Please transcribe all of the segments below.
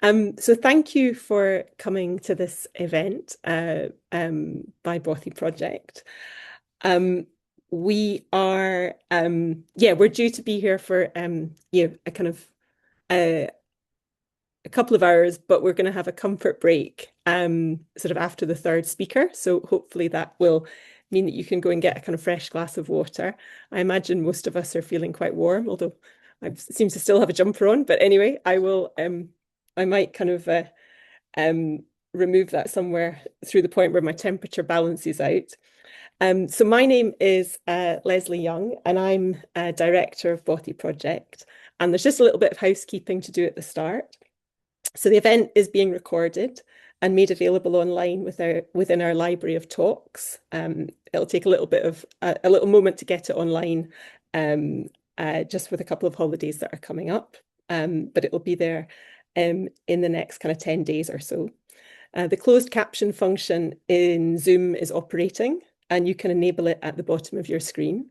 So thank you for coming to this event by Bothy Project. Um, we're due to be here for a kind of uh, a couple of hours, but we're going to have a comfort break sort of after the third speaker. So hopefully that will mean that you can go and get a kind of fresh glass of water. I imagine most of us are feeling quite warm, although I seem to still have a jumper on. But anyway, I might kind of um, remove that somewhere through the point where my temperature balances out. So my name is Leslie Young, and I'm director of Bothy Project. And there's just a little bit of housekeeping to do at the start. So the event is being recorded and made available online within our library of talks. It'll take a little bit of a little moment to get it online, just with a couple of holidays that are coming up. But it will be there in the next kind of 10 days or so. The closed caption function in Zoom is operating, and you can enable it at the bottom of your screen.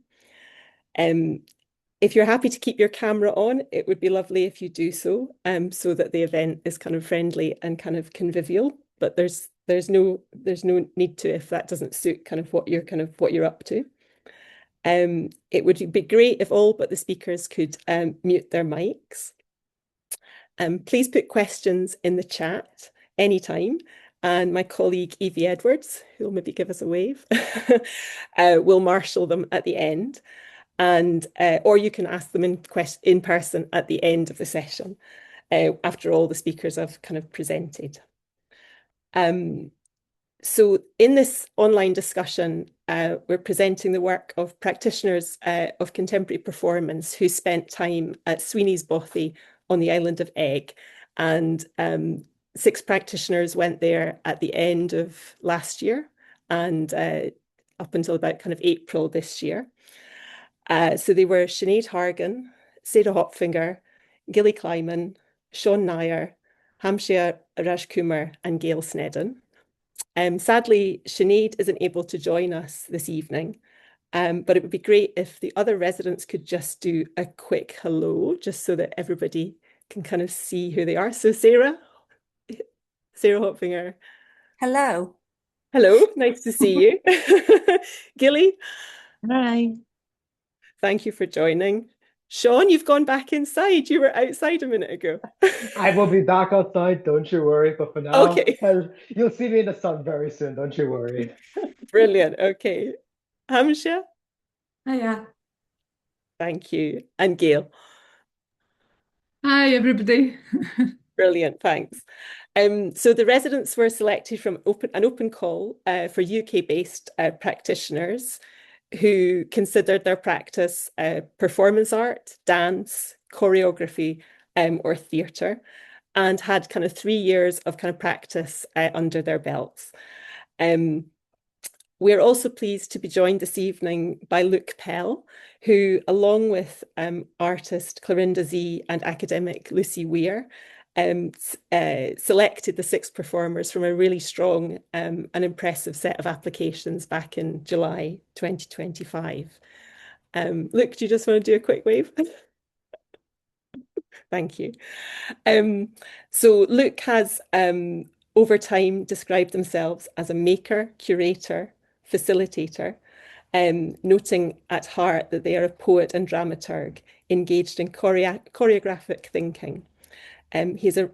If you're happy to keep your camera on, it would be lovely if you do so that the event is kind of friendly and kind of convivial. But there's no need to if that doesn't suit what you're up to. It would be great if all but the speakers could mute their mics. Please put questions in the chat anytime. And my colleague Evie Edwards, who will maybe give us a wave, will marshal them at the end. Or you can ask them in person at the end of the session, after all the speakers have kind of presented. So in this online discussion, we're presenting the work of practitioners of contemporary performance who spent time at Sweeney's Bothy on the island of Egg. And 6 practitioners went there at the end of last year and up until about kind of April this year. So they were Sinéad Hargan, Sinéad Hopfinger, Gillie Kleiman, Shawn Nayar, Hamshya Rajkumar, and Gail Sneddon. Sadly, Sinead isn't able to join us this evening, but it would be great if the other residents could just do a quick hello, just so that everybody can kind of see who they are. So Sarah Hopfinger. Hello. Hello, nice to see you. Gillie, Hi. thank you for joining. Shawn, you've gone back inside. You were outside a minute ago. I will be back outside, don't you worry. But for now, Okay, you'll see me in the sun very soon, don't you worry. brilliant. Okay. Hamshya, Hiya. thank you. And Gail, Hi, everybody. brilliant. Thanks. So the residents were selected from an open call for UK-based practitioners who considered their practice performance art, dance, choreography, or theatre, and had kind of 3 years of kind of practice under their belts. We're also pleased to be joined this evening by Luke Pell, who, along with artist Clarinda Z and academic Lucy Weir, selected the 6 performers from a really strong and impressive set of applications back in July 2025. Luke, do you just want to do a quick wave? Thank you. So Luke has, over time, described themselves as a maker, curator, facilitator, noting at heart that they are a poet and dramaturge engaged in choreographic thinking. He's a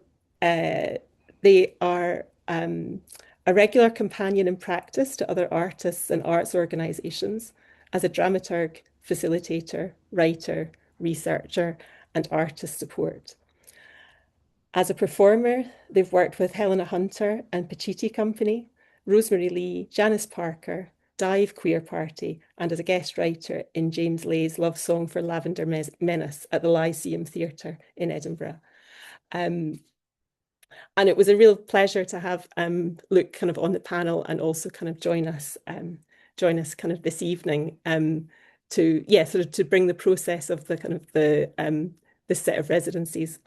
They are a regular companion in practice to other artists and arts organisations as a dramaturg, facilitator, writer, researcher, and artist support. As a performer, they've worked with Helena Hunter and Pacitti Company, Rosemary Lee, Janice Parker, Dive Queer Party, and as a guest writer in James Lay's Love Song for Lavender Menace at the Lyceum Theatre in Edinburgh. And it was a real pleasure to have Luke kind of on the panel and also kind of join us kind of this evening to bring the process of the kind of this set of residencies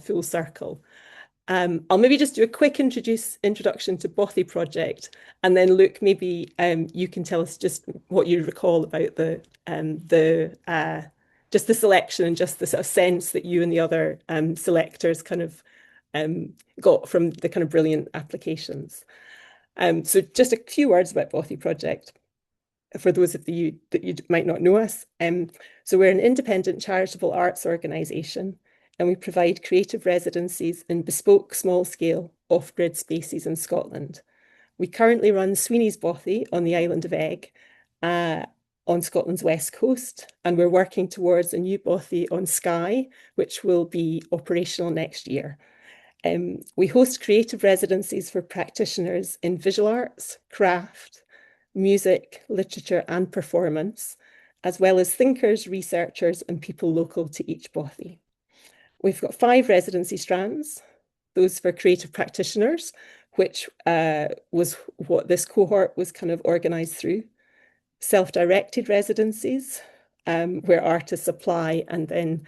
full circle. I'll maybe just do a quick introduction to Bothy Project, and then Luke, maybe you can tell us just what you recall about just the selection and just the sort of sense that you and the other selectors kind of got from the kind of brilliant applications. So just a few words about Bothy Project for those of you that you might not know us. So we're an independent charitable arts organisation, and we provide creative residencies in bespoke, small-scale, off-grid spaces in Scotland. We currently run Sweeney's Bothy on the island of Egg, on Scotland's west coast, and we're working towards a new Bothy on Skye, which will be operational next year. We host creative residencies for practitioners in visual arts, craft, music, literature, and performance, as well as thinkers, researchers, and people local to each Bothy. We've got 5 residency strands, those for creative practitioners, which was what this cohort was kind of organised through. Self-directed residencies, where artists apply and then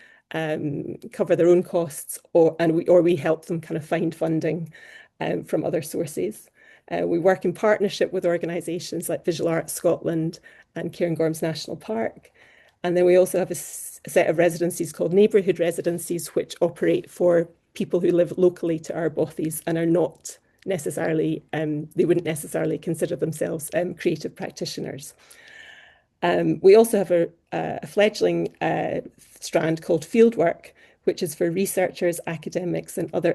cover their own costs, or we help them kind of find funding from other sources. We work in partnership with organisations like Visual Arts Scotland and Cairngorms National Park. And then we also have a set of residencies called neighbourhood residencies, which operate for people who live locally to our Bothys and are not necessarily, they wouldn't necessarily consider themselves creative practitioners. We also have a fledgling strand called Fieldwork, which is for researchers, academics, and other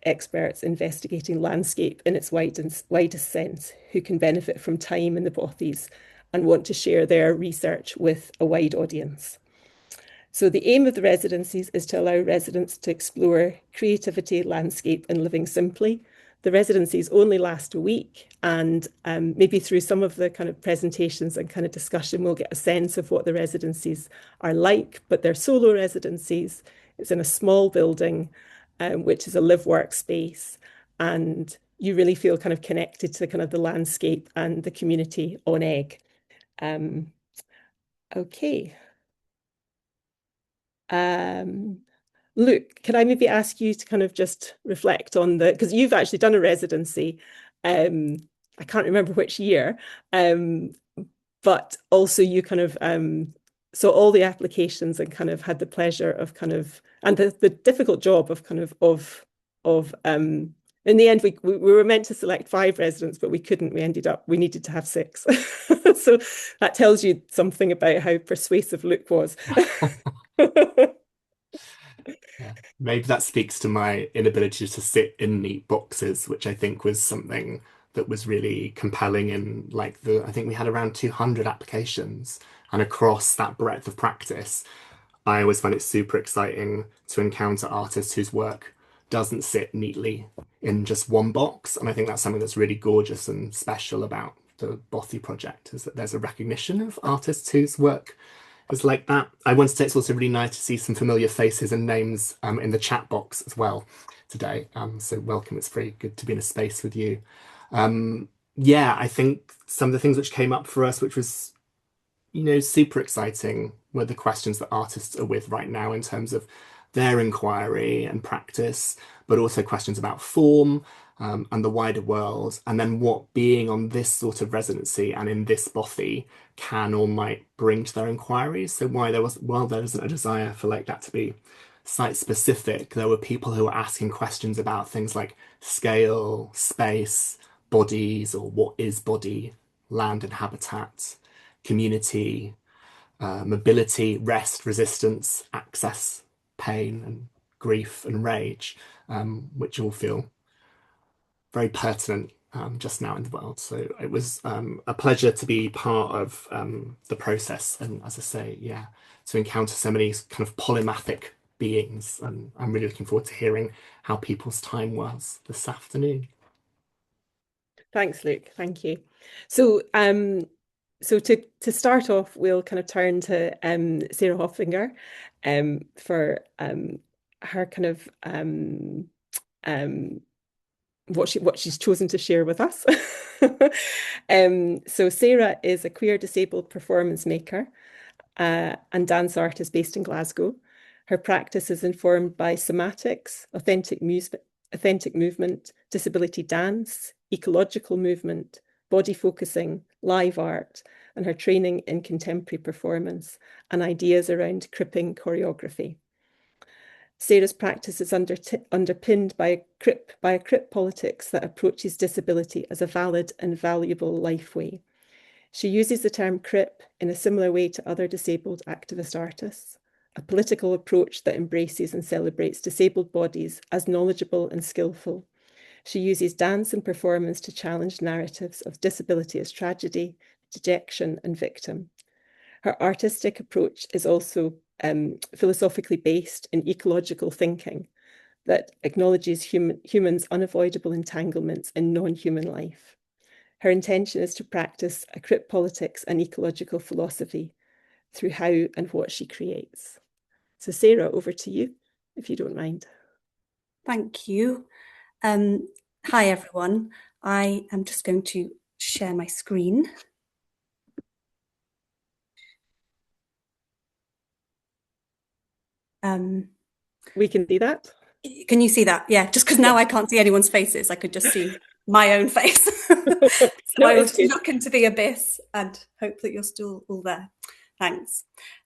experts investigating landscape in its widest sense, who can benefit from time in the Bothys and want to share their research with a wide audience. So the aim of the residencies is to allow residents to explore creativity, landscape, and living simply. The residencies only last a week, and maybe through some of the kind of presentations and kind of discussion, we'll get a sense of what the residencies are like, but they're solo residencies. It's in a small building, which is a live work space, and you really feel kind of connected to kind of the landscape and the community on Egg. Okay. Luke, can I maybe ask you to kind of just reflect on because you've actually done a residency, I can't remember which year, but also you kind of saw all the applications and kind of had the pleasure of kind of, and the difficult job of kind of in the end, we were meant to select 5 residents, but we couldn't. We needed to have 6. So that tells you something about how persuasive Luke was. Yeah, maybe that speaks to my inability to sit in neat boxes, which I think was something that was really compelling in I think we had around 200 applications, and across that breadth of practice, I always find it super exciting to encounter artists whose work doesn't sit neatly in just one box. And I think that's something that's really gorgeous and special about the Bothy project, is that there's a recognition of artists whose work is like that. I want to say it's also really nice to see some familiar faces and names in the chat box as well today. So welcome. It's very good to be in a space with you. Yeah, I think some of the things which came up for us, which was, super exciting, were the questions that artists are with right now in terms of their inquiry and practice, but also questions about form and the wider world, and then what being on this sort of residency and in this Bothy can or might bring to their inquiries. So while there isn't a desire for that to be site specific, there were people who were asking questions about things like scale, space, bodies, or what is body, land and habitat, community, mobility, rest, resistance, access, pain, and grief and rage, which all feel very pertinent just now in the world. So it was a pleasure to be part of the process, and as I say, yeah, to encounter so many kind of polymathic beings. And I'm really looking forward to hearing how people's time was this afternoon. Thanks, Luke. Thank you. So so to start off, we'll kind of turn to Sarah Hopfinger for her kind of what she's chosen to share with us. So Sarah is a queer disabled performance maker and dance artist based in Glasgow. Her practice is informed by somatics, authentic movement, disability dance, ecological movement, body focusing, live art, and her training in contemporary performance and ideas around cripping choreography. Sarah's practice is underpinned by a crip politics that approaches disability as a valid and valuable life way. She uses the term crip in a similar way to other disabled activist artists, a political approach that embraces and celebrates disabled bodies as knowledgeable and skillful. She uses dance and performance to challenge narratives of disability as tragedy, dejection, and victim. Her artistic approach is also philosophically based in ecological thinking that acknowledges humans' unavoidable entanglements in non-human life. Her intention is to practice a crip politics and ecological philosophy through how and what she creates. So Sarah, over to you, if you don't mind. Thank you. Hi, everyone. I am just going to share my screen. We can see that. Can you see that? Yeah, just because now I can't see anyone's faces, I could just see my own face. So I will just look into the abyss and hope that you're still all there. Thanks.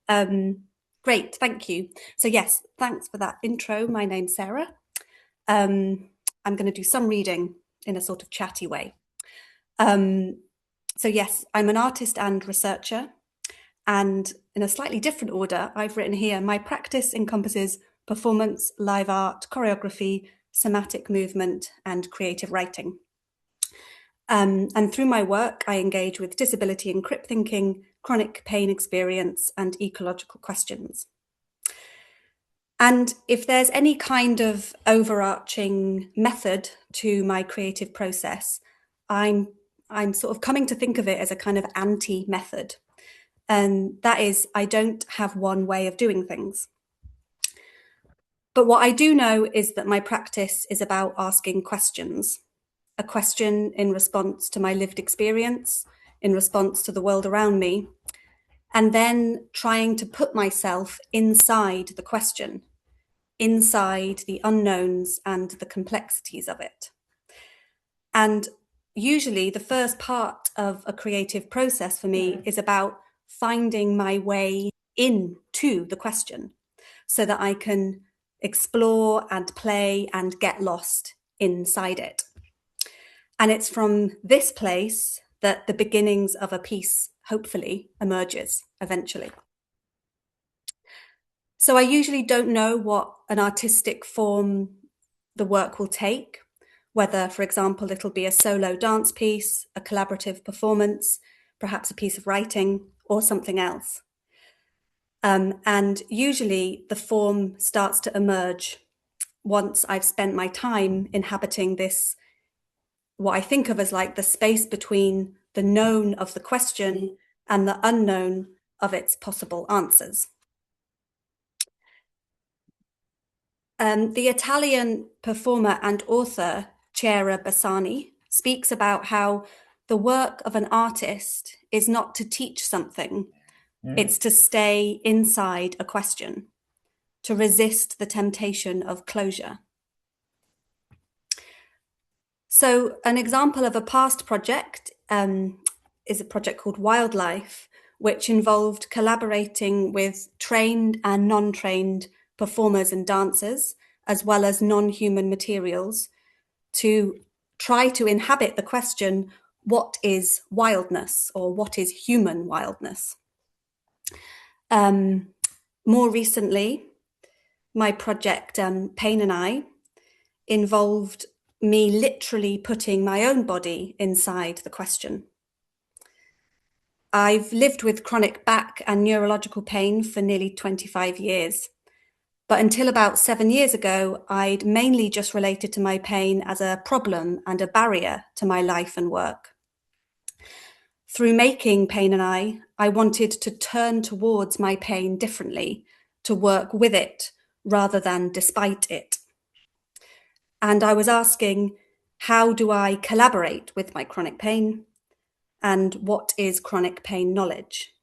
Great, thank you. So yes, thanks for that intro. My name's Sarah. I'm going to do some reading in a sort of chatty way. So yes, I'm an artist and researcher. And in a slightly different order, I've written here, my practice encompasses performance, live art, choreography, somatic movement, and creative writing. And through my work, I engage with disability and crip thinking, chronic pain experience, and ecological questions. And if there's any kind of overarching method to my creative process, I'm sort of coming to think of it as a kind of anti-method. And that is, I don't have one way of doing things. But what I do know is that my practice is about asking questions. A question in response to my lived experience, in response to the world around me, and then trying to put myself inside the question, inside the unknowns and the complexities of it. And usually the first part of a creative process for me is about finding my way into the question so that I can explore and play and get lost inside it. And it's from this place that the beginnings of a piece hopefully emerges eventually. So I usually don't know what an artistic form the work will take, whether, for example, it'll be a solo dance piece, a collaborative performance, perhaps a piece of writing, or something else. And usually the form starts to emerge once I've spent my time inhabiting this, what I think of as like the space between the known of the question and the unknown of its possible answers. The Italian performer and author Chiara Bassani speaks about how the work of an artist is not to teach something, it's to stay inside a question, to resist the temptation of closure. So an example of a past project is a project called Wildlife, which involved collaborating with trained and non-trained performers and dancers, as well as non-human materials, to try to inhabit the question, what is wildness, or what is human wildness? More recently, my project, Pain and I, involved me literally putting my own body inside the question. I've lived with chronic back and neurological pain for nearly 25 years. But until about 7 years ago, I'd mainly just related to my pain as a problem and a barrier to my life and work. Through making Pain and I wanted to turn towards my pain differently, to work with it rather than despite it. And I was asking, how do I collaborate with my chronic pain? And what is chronic pain knowledge?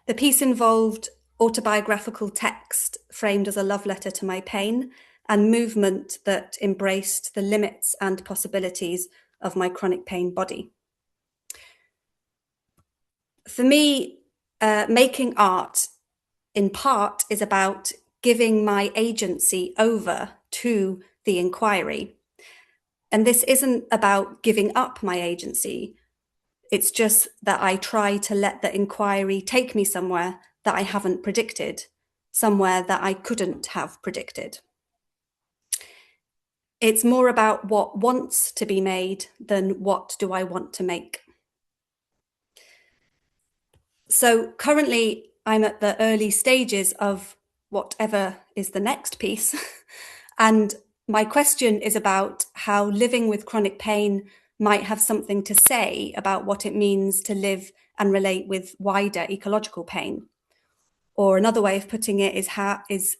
The piece involved autobiographical text framed as a love letter to my pain and movement that embraced the limits and possibilities of my chronic pain body. For me, making art in part is about giving my agency over to the inquiry. And this isn't about giving up my agency. It's just that I try to let the inquiry take me somewhere that I haven't predicted, somewhere that I couldn't have predicted. It's more about what wants to be made than what do I want to make. So currently I'm at the early stages of whatever is the next piece. And my question is about how living with chronic pain might have something to say about what it means to live and relate with wider ecological pain. Or another way of putting it is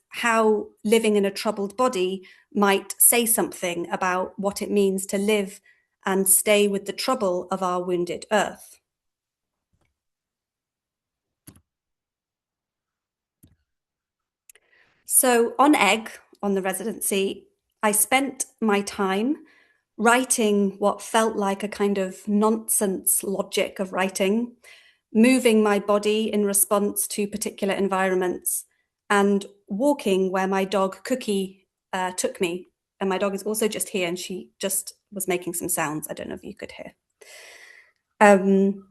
how living in a troubled body might say something about what it means to live and stay with the trouble of our wounded earth. So on Egg, on the residency, I spent my time writing what felt like a kind of nonsense logic of writing, moving my body in response to particular environments, and walking where my dog Cookie took me. And my dog is also just here, and she just was making some sounds. I don't know if you could hear. And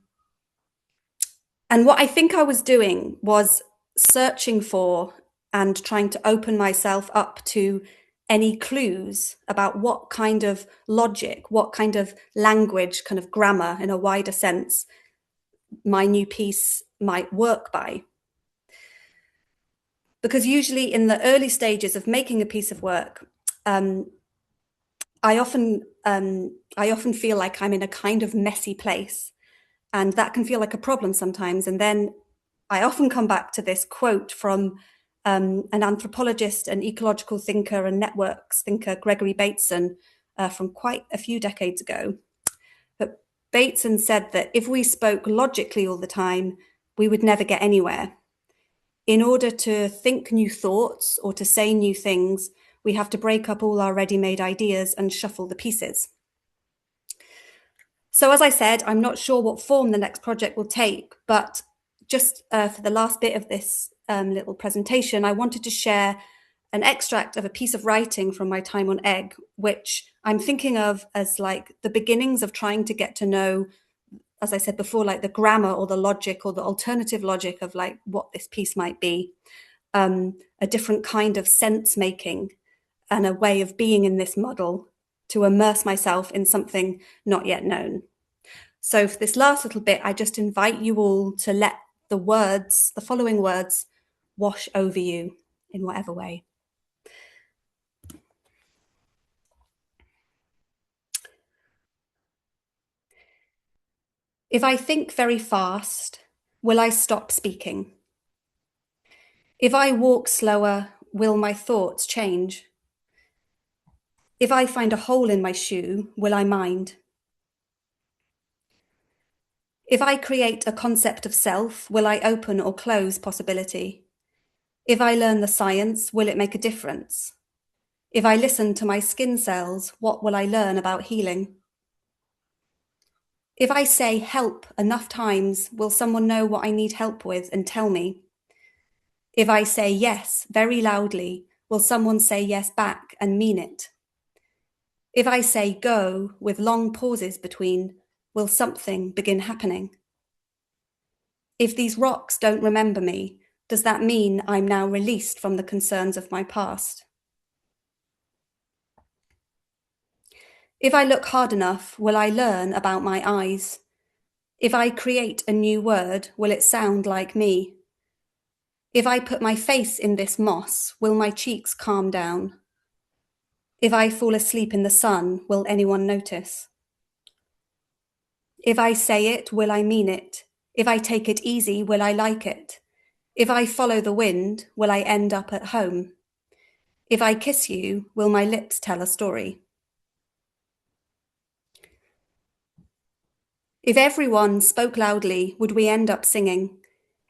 what I think I was doing was searching for and trying to open myself up to any clues about what kind of logic, what kind of language, kind of grammar in a wider sense, my new piece might work by. Because usually in the early stages of making a piece of work, I often feel like I'm in a kind of messy place, and that can feel like a problem sometimes. And then I often come back to this quote from an anthropologist, an ecological thinker and networks thinker, Gregory Bateson, from quite a few decades ago. But Bateson said that if we spoke logically all the time, we would never get anywhere. In order to think new thoughts or to say new things, we have to break up all our ready-made ideas and shuffle the pieces. So as I said, I'm not sure what form the next project will take, but just for the last bit of this little presentation, I wanted to share an extract of a piece of writing from my time on Egg, which I'm thinking of as like the beginnings of trying to get to know, as I said before, like the grammar or the logic or the alternative logic of like what this piece might be, a different kind of sense making and a way of being in this muddle to immerse myself in something not yet known. So for this last little bit, I just invite you all to let the words, the following words, wash over you in whatever way. If I think very fast, will I stop speaking? If I walk slower, will my thoughts change? If I find a hole in my shoe, will I mind? If I create a concept of self, will I open or close possibility? If I learn the science, will it make a difference? If I listen to my skin cells, what will I learn about healing? If I say help enough times, will someone know what I need help with and tell me? If I say yes very loudly, will someone say yes back and mean it? If I say go with long pauses between, will something begin happening? If these rocks don't remember me, does that mean I'm now released from the concerns of my past? If I look hard enough, will I learn about my eyes? If I create a new word, will it sound like me? If I put my face in this moss, will my cheeks calm down? If I fall asleep in the sun, will anyone notice? If I say it, will I mean it? If I take it easy, will I like it? If I follow the wind, will I end up at home? If I kiss you, will my lips tell a story? If everyone spoke loudly, would we end up singing?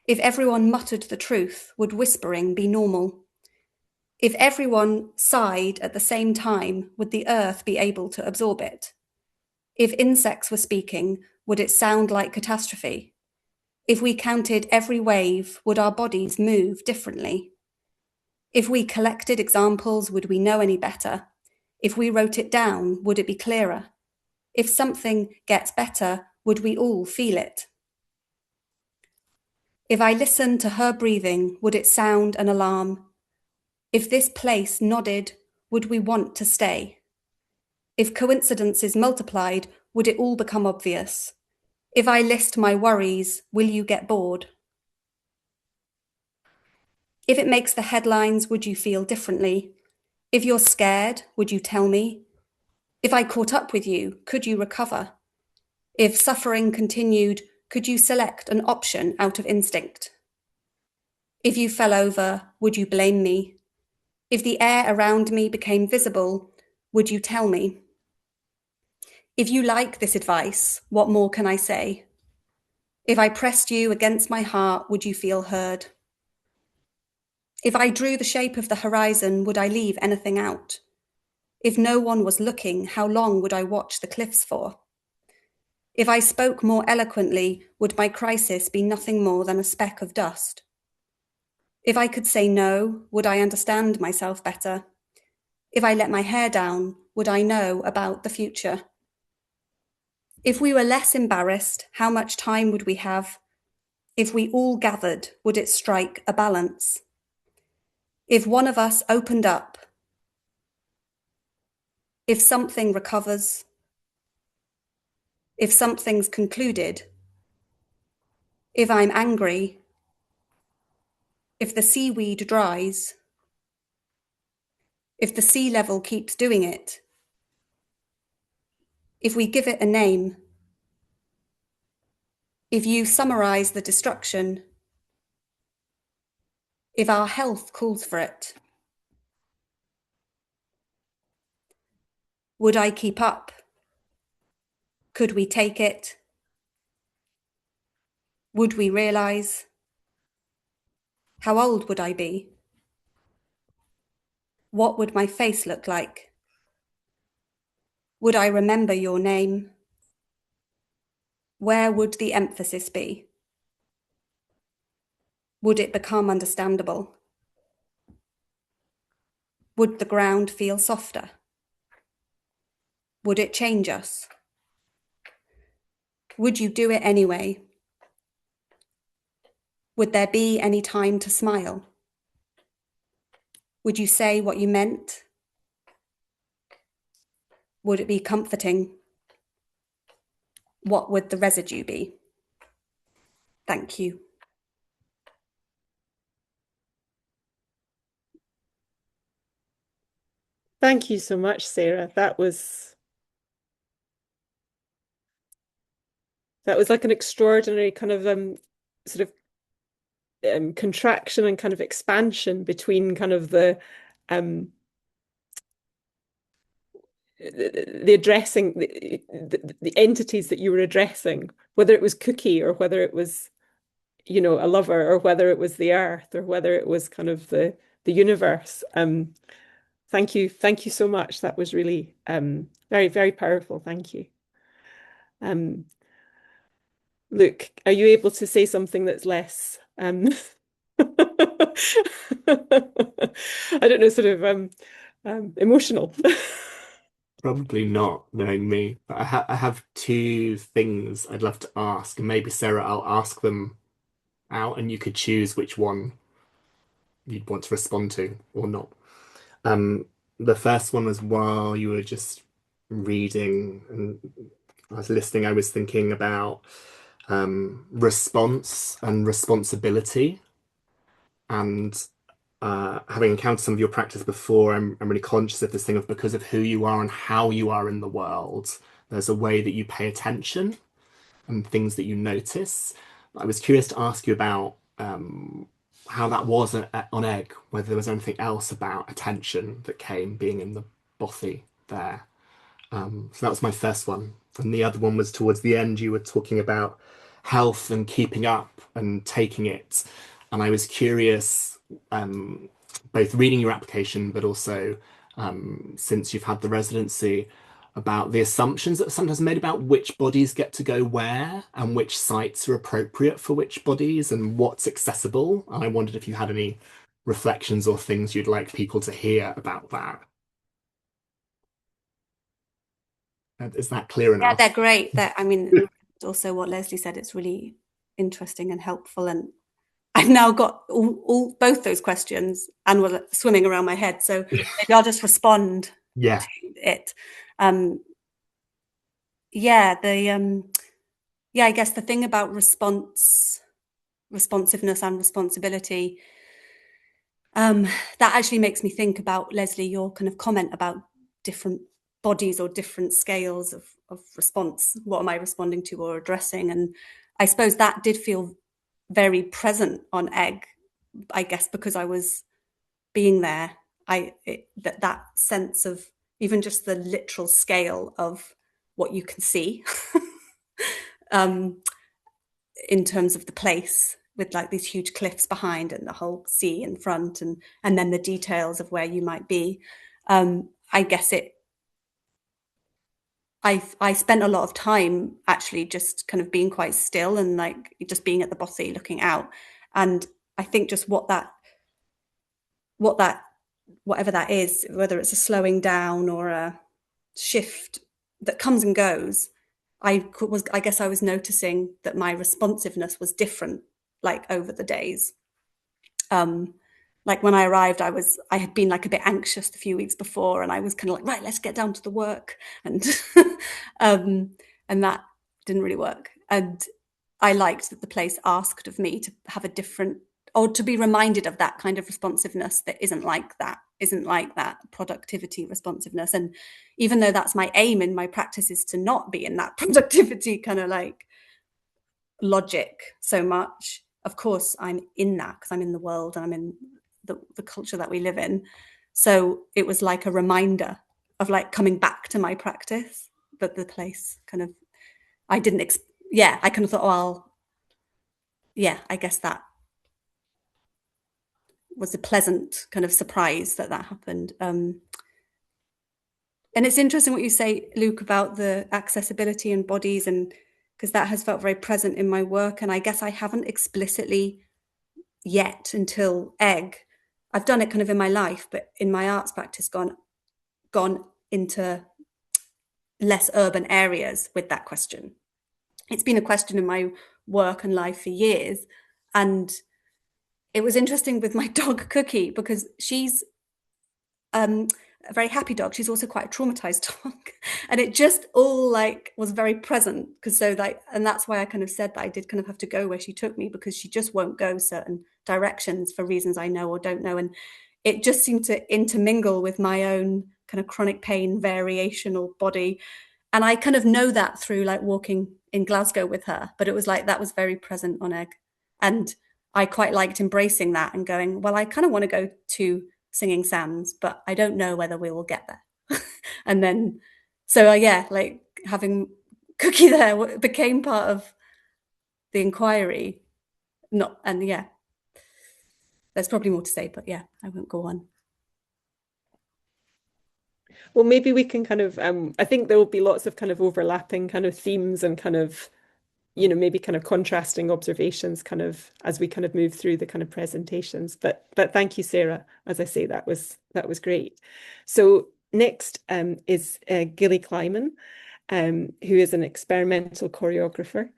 If everyone muttered the truth, would whispering be normal? If everyone sighed at the same time, would the earth be able to absorb it? If insects were speaking, would it sound like catastrophe? If we counted every wave, would our bodies move differently? If we collected examples, would we know any better? If we wrote it down, would it be clearer? If something gets better, would we all feel it? If I listened to her breathing, would it sound an alarm? If this place nodded, would we want to stay? If coincidences multiplied, would it all become obvious? If I list my worries, will you get bored? If it makes the headlines, would you feel differently? If you're scared, would you tell me? If I caught up with you, could you recover? If suffering continued, could you select an option out of instinct? If you fell over, would you blame me? If the air around me became visible, would you tell me? If you like this advice, what more can I say? If I pressed you against my heart, would you feel heard? If I drew the shape of the horizon, would I leave anything out? If no one was looking, how long would I watch the cliffs for? If I spoke more eloquently, would my crisis be nothing more than a speck of dust? If I could say no, would I understand myself better? If I let my hair down, would I know about the future? If we were less embarrassed, how much time would we have? If we all gathered, would it strike a balance? If one of us opened up, if something recovers, if something's concluded, if I'm angry, if the seaweed dries, if the sea level keeps doing it, if we give it a name, if you summarize the destruction, if our health calls for it, would I keep up? Could we take it? Would we realize? How old would I be? What would my face look like? Would I remember your name? Where would the emphasis be? Would it become understandable? Would the ground feel softer? Would it change us? Would you do it anyway? Would there be any time to smile? Would you say what you meant? Would it be comforting? What would the residue be? Thank you. Thank you so much, Sarah. That was like an extraordinary kind of sort of contraction and kind of expansion between kind of um the addressing the entities that you were addressing, whether it was Cookie or whether it was, you know, a lover, or whether it was the earth, or whether it was kind of the universe. Thank you so much. That was really very, very powerful. Thank you. Luke, are you able to say something that's less I don't know, sort of emotional? Probably not, knowing me. But I have two things I'd love to ask, and maybe Sarah, I'll ask them out, and you could choose which one you'd want to respond to or not. Um, the first one was while you were just reading and I was listening, I was thinking about response and responsibility. And having encountered some of your practice before, I'm really conscious of this thing of, because of who you are and how you are in the world, there's a way that you pay attention and things that you notice. I was curious to ask you about how that was on Egg, whether there was anything else about attention that came being in the Bothy there. So that was my first one. And the other one was towards the end, you were talking about health and keeping up and taking it. And I was curious, both reading your application, but also since you've had the residency, about the assumptions that are sometimes made about which bodies get to go where and which sites are appropriate for which bodies and what's accessible. And I wondered if you had any reflections or things you'd like people to hear about that. Is that clear Yeah, enough? they're great. I mean, also what Leslie said, it's really interesting and helpful. And I've now got both those questions and were swimming around my head. So maybe I'll just respond Yeah. to it. Yeah, I guess the thing about responsiveness and responsibility, that actually makes me think about, Leslie, your kind of comment about different bodies or different scales of response. What am I responding to or addressing? And I suppose that did feel very present on Egg, I guess, because I was being there. That sense of even just the literal scale of what you can see in terms of the place, with like these huge cliffs behind and the whole sea in front, and then the details of where you might be. I guess I spent a lot of time actually just kind of being quite still and like just being at the Bothy looking out. And I think just whatever that is, whether it's a slowing down or a shift that comes and goes, I guess I was noticing that my responsiveness was different, like over the days. Like when I arrived, I had been like a bit anxious the few weeks before, and I was kind of like, right, let's get down to the work, and and that didn't really work. And I liked that the place asked of me to have a different, or to be reminded of that kind of responsiveness that isn't like that productivity responsiveness. And even though that's my aim in my practice, is to not be in that productivity kind of like logic so much. Of course, I'm in that because I'm in the world and I'm in the culture that we live in. So it was like a reminder of like coming back to my practice, but the place kind of, I kind of thought, well, yeah, I guess that was a pleasant kind of surprise that happened. And it's interesting what you say, Luke, about the accessibility and bodies, and because that has felt very present in my work. And I guess I haven't explicitly yet until Egg. I've done it kind of in my life, but in my arts practice gone into less urban areas with that question. It's been a question in my work and life for years. And it was interesting with my dog Cookie, because she's a very happy dog. She's also quite a traumatized dog. And it just all like was very present. And that's why I kind of said that I did kind of have to go where she took me, because she just won't go certain directions for reasons I know or don't know. And it just seemed to intermingle with my own kind of chronic pain, variational body. And I kind of know that through like walking in Glasgow with her, but it was like, that was very present on Egg. And I quite liked embracing that and going, well, I kind of want to go to Singing Sands, but I don't know whether we will get there. And then, so like having Cookie there became part of the inquiry. There's probably more to say, but yeah, I won't go on. Well, maybe we can kind of, I think there will be lots of kind of overlapping kind of themes and kind of, maybe kind of contrasting observations kind of as we kind of move through the kind of presentations. But thank you, Sarah. As I say, that was great. So next is Gillie Kleiman, who is an experimental choreographer.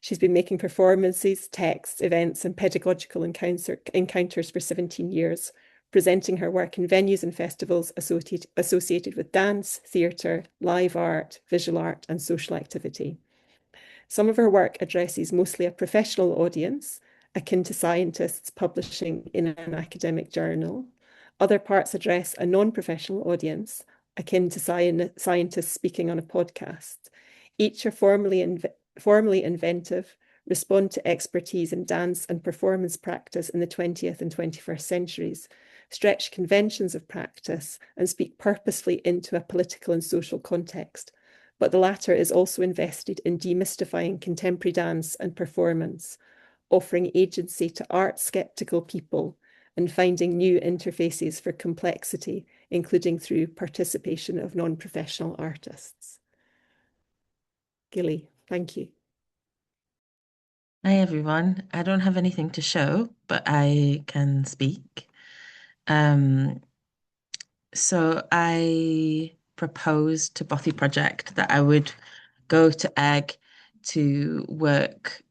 She's been making performances, texts, events, and pedagogical encounters for 17 years, presenting her work in venues and festivals associated with dance, theatre, live art, visual art, and social activity. Some of her work addresses mostly a professional audience, akin to scientists publishing in an academic journal. Other parts address a non-professional audience, akin to scientists speaking on a podcast. Each are formally inventive, respond to expertise in dance and performance practice in the 20th and 21st centuries, stretch conventions of practice, and speak purposefully into a political and social context. But the latter is also invested in demystifying contemporary dance and performance, offering agency to art-skeptical people and finding new interfaces for complexity, including through participation of non-professional artists. Gillie, thank you. Hi everyone. I don't have anything to show, but I can speak. So I proposed to Bothy Project that I would go to Egg to work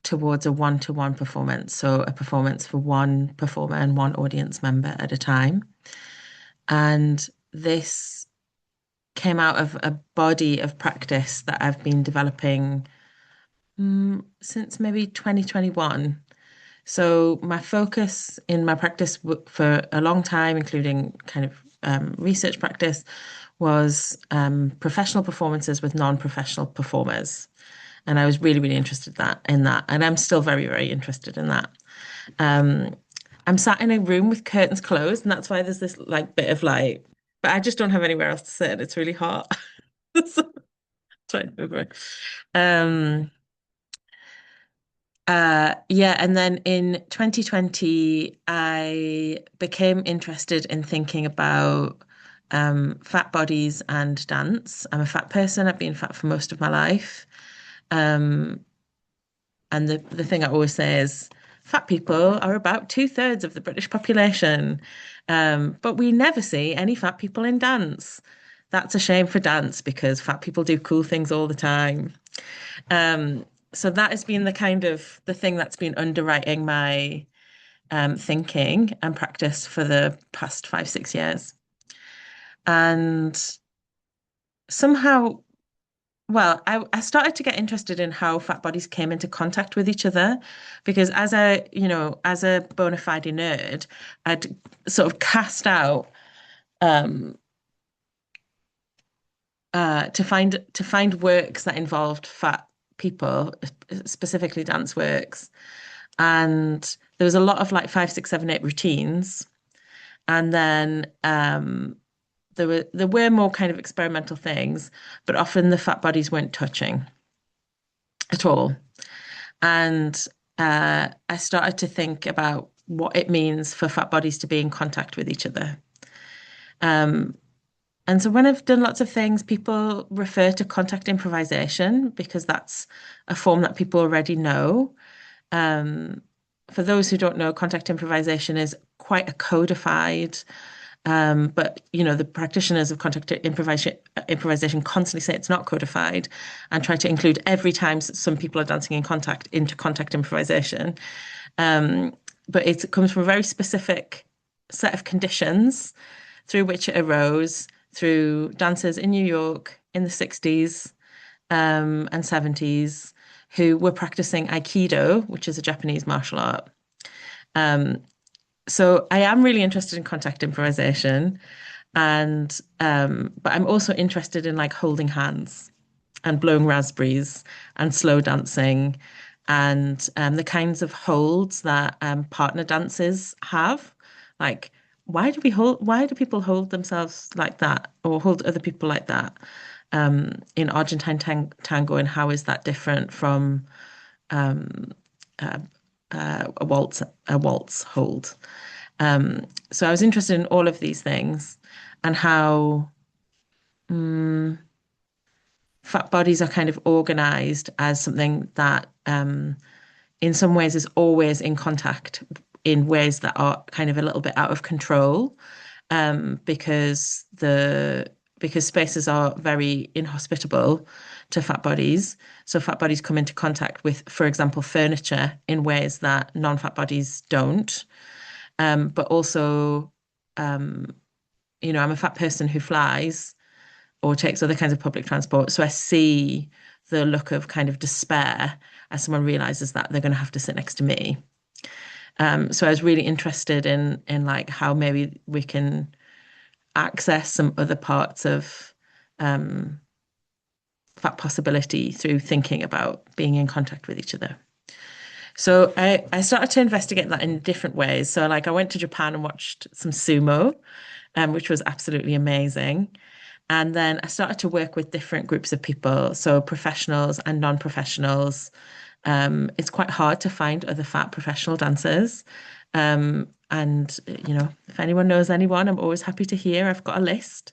towards a one-to-one performance, so a performance for one performer and one audience member at a time. And this came out of a body of practice that I've been developing since maybe 2021. So my focus in my practice for a long time, including kind of research practice, was professional performances with non-professional performers. And I was really, really interested in that. And I'm still very, very interested in that. I'm sat in a room with curtains closed, and that's why there's this like bit of light. But I just don't have anywhere else to sit. It's really hot. So, trying to move away. Yeah, and then in 2020, I became interested in thinking about fat bodies and dance. I'm a fat person. I've been fat for most of my life. Um, and the thing I always say is fat people are about 2/3 of the British population. But we never see any fat people in dance. That's a shame for dance because fat people do cool things all the time. So that has been the kind of the thing that's been underwriting my thinking and practice for the past 5, 6 years. And somehow, well, I started to get interested in how fat bodies came into contact with each other because as a bona fide nerd, I'd sort of cast out to find works that involved fat people, specifically dance works. And there was a lot of like 5, 6, 7, 8 routines. And then there were more kind of experimental things, but often the fat bodies weren't touching at all. And I started to think about what it means for fat bodies to be in contact with each other. And so when I've done lots of things, people refer to contact improvisation because that's a form that people already know. For those who don't know, contact improvisation is quite a codified, but the practitioners of contact improvisation constantly say it's not codified and try to include every time some people are dancing in contact into contact improvisation. But it comes from a very specific set of conditions through which it arose through dancers in New York in the 60s and 70s who were practicing Aikido, which is a Japanese martial art. So I am really interested in contact improvisation, but I'm also interested in like holding hands and blowing raspberries and slow dancing and the kinds of holds that partner dancers have. Like, why do people hold themselves like that or hold other people like that in Argentine tango, and how is that different from a waltz hold? So I was interested in all of these things and how fat bodies are kind of organized as something that in some ways is always in contact in ways that are kind of a little bit out of control because spaces are very inhospitable to fat bodies. So fat bodies come into contact with, for example, furniture in ways that non-fat bodies don't. But also, I'm a fat person who flies or takes other kinds of public transport. So I see the look of kind of despair as someone realizes that they're going to have to sit next to me. So I was really interested in like how maybe we can access some other parts of fat possibility through thinking about being in contact with each other. So I started to investigate that in different ways. So like I went to Japan and watched some sumo, which was absolutely amazing. And then I started to work with different groups of people, so professionals and non-professionals. It's quite hard to find other fat professional dancers. And And if anyone knows anyone, I'm always happy to hear. I've got a list.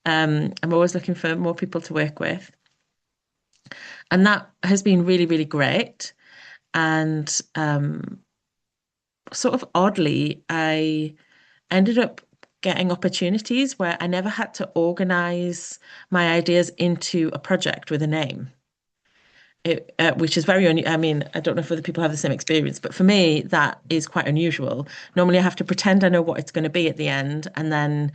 I'm always looking for more people to work with. And that has been really, really great. And sort of oddly, I ended up getting opportunities where I never had to organize my ideas into a project with a name. Which is very unusual. I mean, I don't know if other people have the same experience, but for me, that is quite unusual. Normally, I have to pretend I know what it's going to be at the end, and then,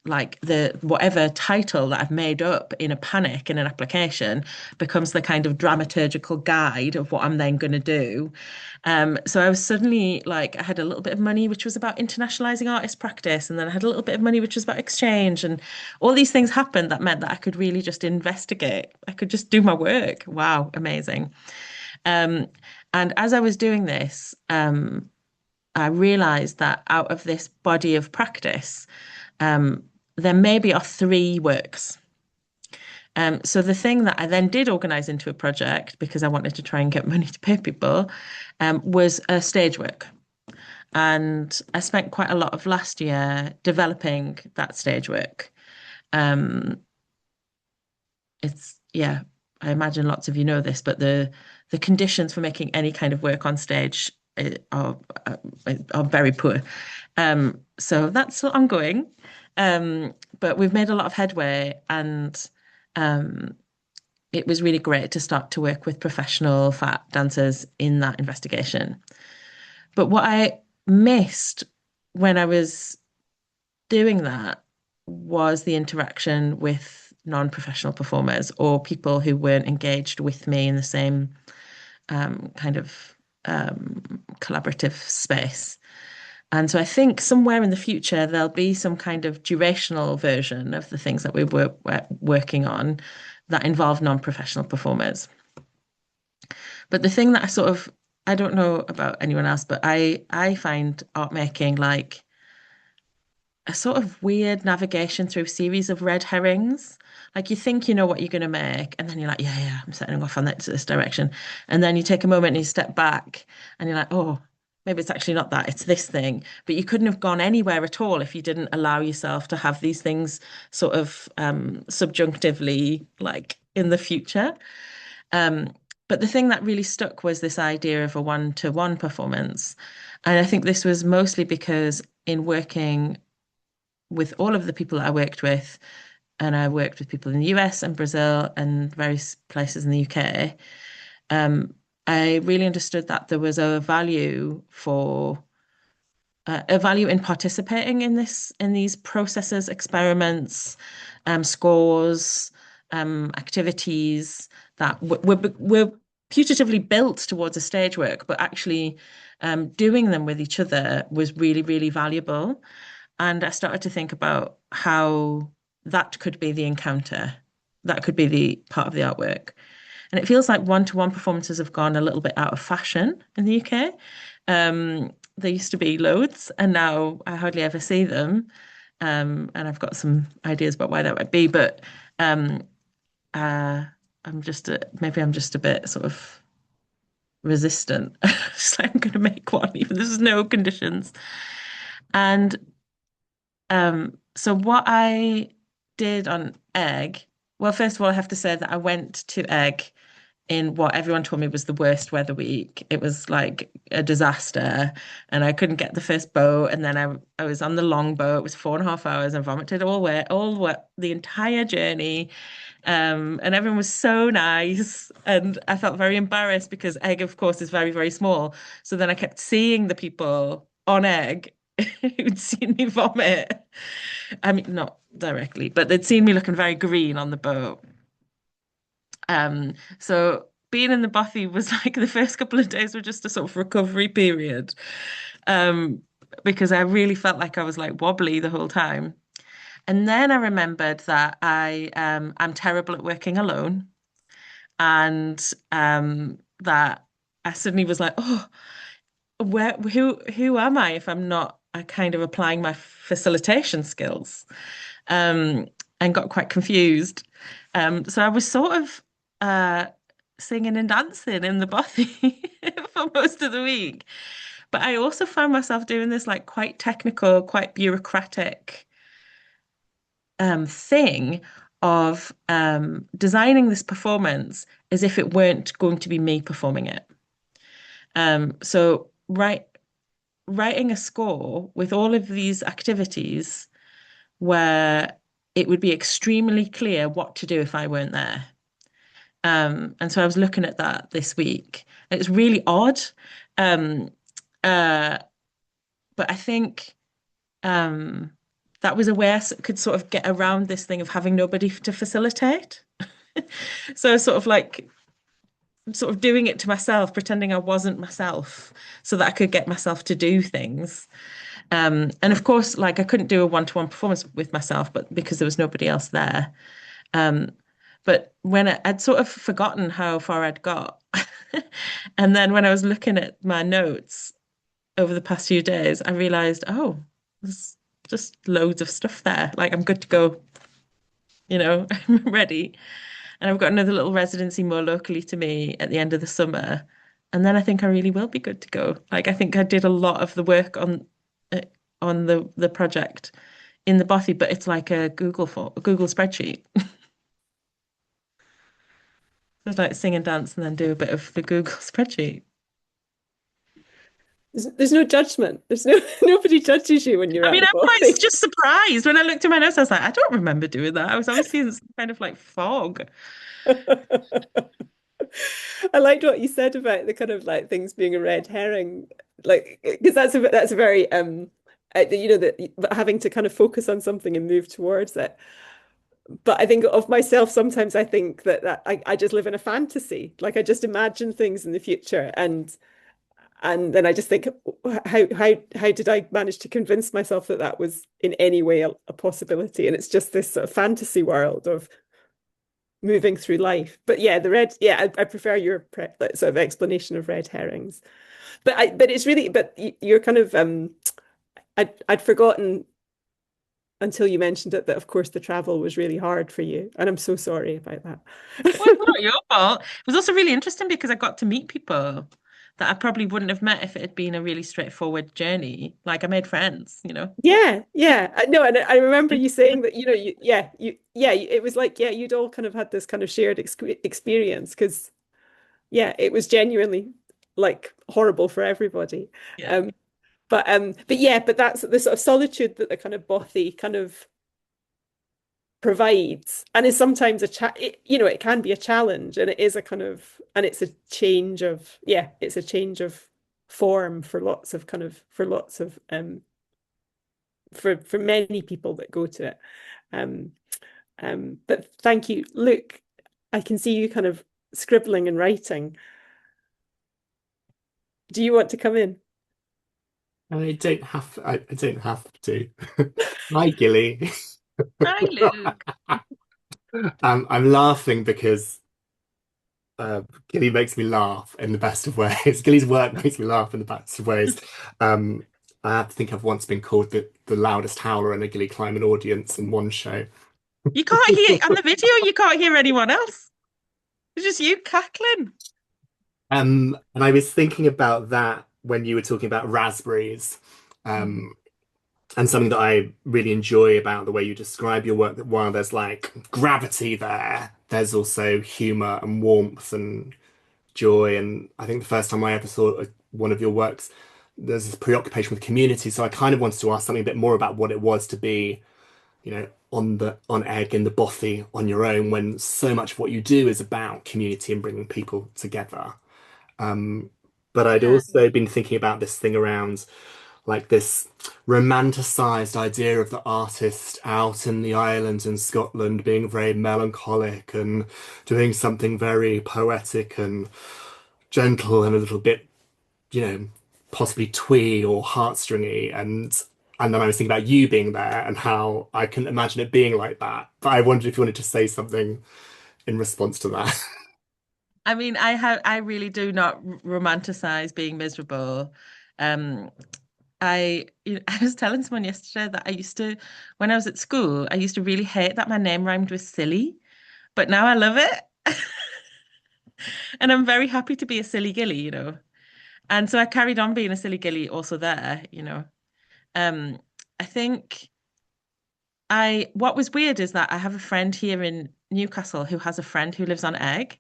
like the whatever title that I've made up in a panic in an application becomes the kind of dramaturgical guide of what I'm then going to do. So I was suddenly like, I had a little bit of money, which was about internationalizing artist practice, and then I had a little bit of money, which was about exchange, and all these things happened that meant that I could really just investigate. I could just do my work. Wow, amazing. Um, and as I was doing this, I realized that out of this body of practice, there maybe are three works. So the thing that I then did organize into a project because I wanted to try and get money to pay people was a stage work. And I spent quite a lot of last year developing that stage work. Yeah, I imagine lots of you know this, but the conditions for making any kind of work on stage are very poor. So that's still ongoing. But we've made a lot of headway, and it was really great to start to work with professional fat dancers in that investigation. But what I missed when I was doing that was the interaction with non-professional performers or people who weren't engaged with me in the same kind of collaborative space. And so I think somewhere in the future, there'll be some kind of durational version of the things that we were working on that involve non-professional performers. But the thing that I don't know about anyone else, but I find art making like a sort of weird navigation through a series of red herrings. Like you think you know what you're going to make, and then you're like, yeah, I'm setting off on this direction. And then you take a moment and you step back and you're like, oh, maybe it's actually not that, it's this thing. But you couldn't have gone anywhere at all if you didn't allow yourself to have these things sort of subjunctively like in the future. But the thing that really stuck was this idea of a one-to-one performance. And I think this was mostly because in working with all of the people that I worked with, and I worked with people in the US and Brazil and various places in the UK, I really understood that there was a value in participating in these processes, experiments, scores, activities that were putatively built towards a stage work, but actually doing them with each other was really, really valuable. And I started to think about how that could be the encounter, that could be the part of the artwork. And it feels like one-to-one performances have gone a little bit out of fashion in the UK. There used to be loads, and now I hardly ever see them. And I've got some ideas about why that might be, but maybe I'm just a bit sort of resistant. Just like, I'm going to make one, even there's no conditions. And so what I did on Egg, well, first of all, I have to say that I went to Egg in what everyone told me was the worst weather week. It was like a disaster, and I couldn't get the first boat. And then I was on the long boat. It was 4.5 hours. and vomited all the entire journey. And everyone was so nice, and I felt very embarrassed because Egg, of course, is very, very small. So then I kept seeing the people on Egg who'd seen me vomit. I mean, not directly, but they'd seen me looking very green on the boat. So being in the Bothy was like the first couple of days were just a sort of recovery period. Because I really felt like I was like wobbly the whole time. And then I remembered that I'm terrible at working alone, and that I suddenly was like, oh, who am I if I'm not kind of applying my facilitation skills? And got quite confused. So I was sort of singing and dancing in the Bothy for most of the week. But I also found myself doing this like quite technical, quite bureaucratic thing of designing this performance as if it weren't going to be me performing it. So writing a score with all of these activities where it would be extremely clear what to do if I weren't there. And so I was looking at that this week. It's really odd. Um, uh, but I think that was a way I could sort of get around this thing of having nobody to facilitate. So sort of doing it to myself, pretending I wasn't myself, so that I could get myself to do things. And of course, like I couldn't do a one-to-one performance with myself, but because there was nobody else there. Um, but when I'd sort of forgotten how far I'd got, and then when I was looking at my notes over the past few days, I realized, oh, there's just loads of stuff there. Like I'm good to go, I'm ready. And I've got another little residency more locally to me at the end of the summer. And then I think I really will be good to go. Like I think I did a lot of the work on the project in the Bothy, but it's like a Google spreadsheet. It's like sing and dance and then do a bit of the Google spreadsheet. There's no judgment. There's no nobody judges you when you're I at mean, the I'm quite Bothy. just surprised when I looked at my notes. I was like, I don't remember doing that. I was obviously in some kind of like fog. I liked what you said about the kind of like things being a red herring, like because that's a very that having to kind of focus on something and move towards it. But I think of myself sometimes I think that I just live in a fantasy, like I just imagine things in the future, and then I just think how did I manage to convince myself that that was in any way a possibility? And it's just this sort of fantasy world of moving through life. But yeah, I prefer your sort of explanation of red herrings. But it's really, but you're kind of I'd forgotten until you mentioned it that of course the travel was really hard for you, and I'm so sorry about that. Well, it's not your fault. It was also really interesting because I got to meet people that I probably wouldn't have met if it had been a really straightforward journey. Like I made friends. Yeah. I know, and I remember you saying that, it was like, yeah, you'd all kind of had this kind of shared experience because, yeah, it was genuinely like horrible for everybody. Yeah. But that's the sort of solitude that the kind of Bothy kind of provides, and is sometimes it can be a challenge, and it is a kind of, and it's a change of, it's a change of form for lots of for many people that go to it. But thank you, Luke. I can see you kind of scribbling and writing. Do you want to come in? I don't have. I don't have to. Hi, Gillie. Hi, Luke. I'm laughing because Gillie makes me laugh in the best of ways. Gillie's work makes me laugh in the best of ways. I think I've once been called the loudest howler in a Gillie Kleiman audience in one show. You can't hear on the video, you can't hear anyone else. It's just you cackling. And I was thinking about that when you were talking about raspberries. And something that I really enjoy about the way you describe your work, that while there's like gravity there, there's also humor and warmth and joy. And I think the first time I ever saw one of your works, there's this preoccupation with community. So I kind of wanted to ask something a bit more about what it was to be, on Egg in the Bothy on your own, when so much of what you do is about community and bringing people together. But I'd also been thinking about this thing around like this romanticized idea of the artist out in the islands in Scotland being very melancholic and doing something very poetic and gentle and a little bit, possibly twee or heartstringy. And then I was thinking about you being there and how I can imagine it being like that. But I wondered if you wanted to say something in response to that. I mean, I really do not romanticize being miserable. Um, I was telling someone yesterday that when I was at school, I used to really hate that my name rhymed with silly, but now I love it. And I'm very happy to be a silly Gillie. And so I carried on being a silly gilly also there, you know. I think what was weird is that I have a friend here in Newcastle who has a friend who lives on Egg,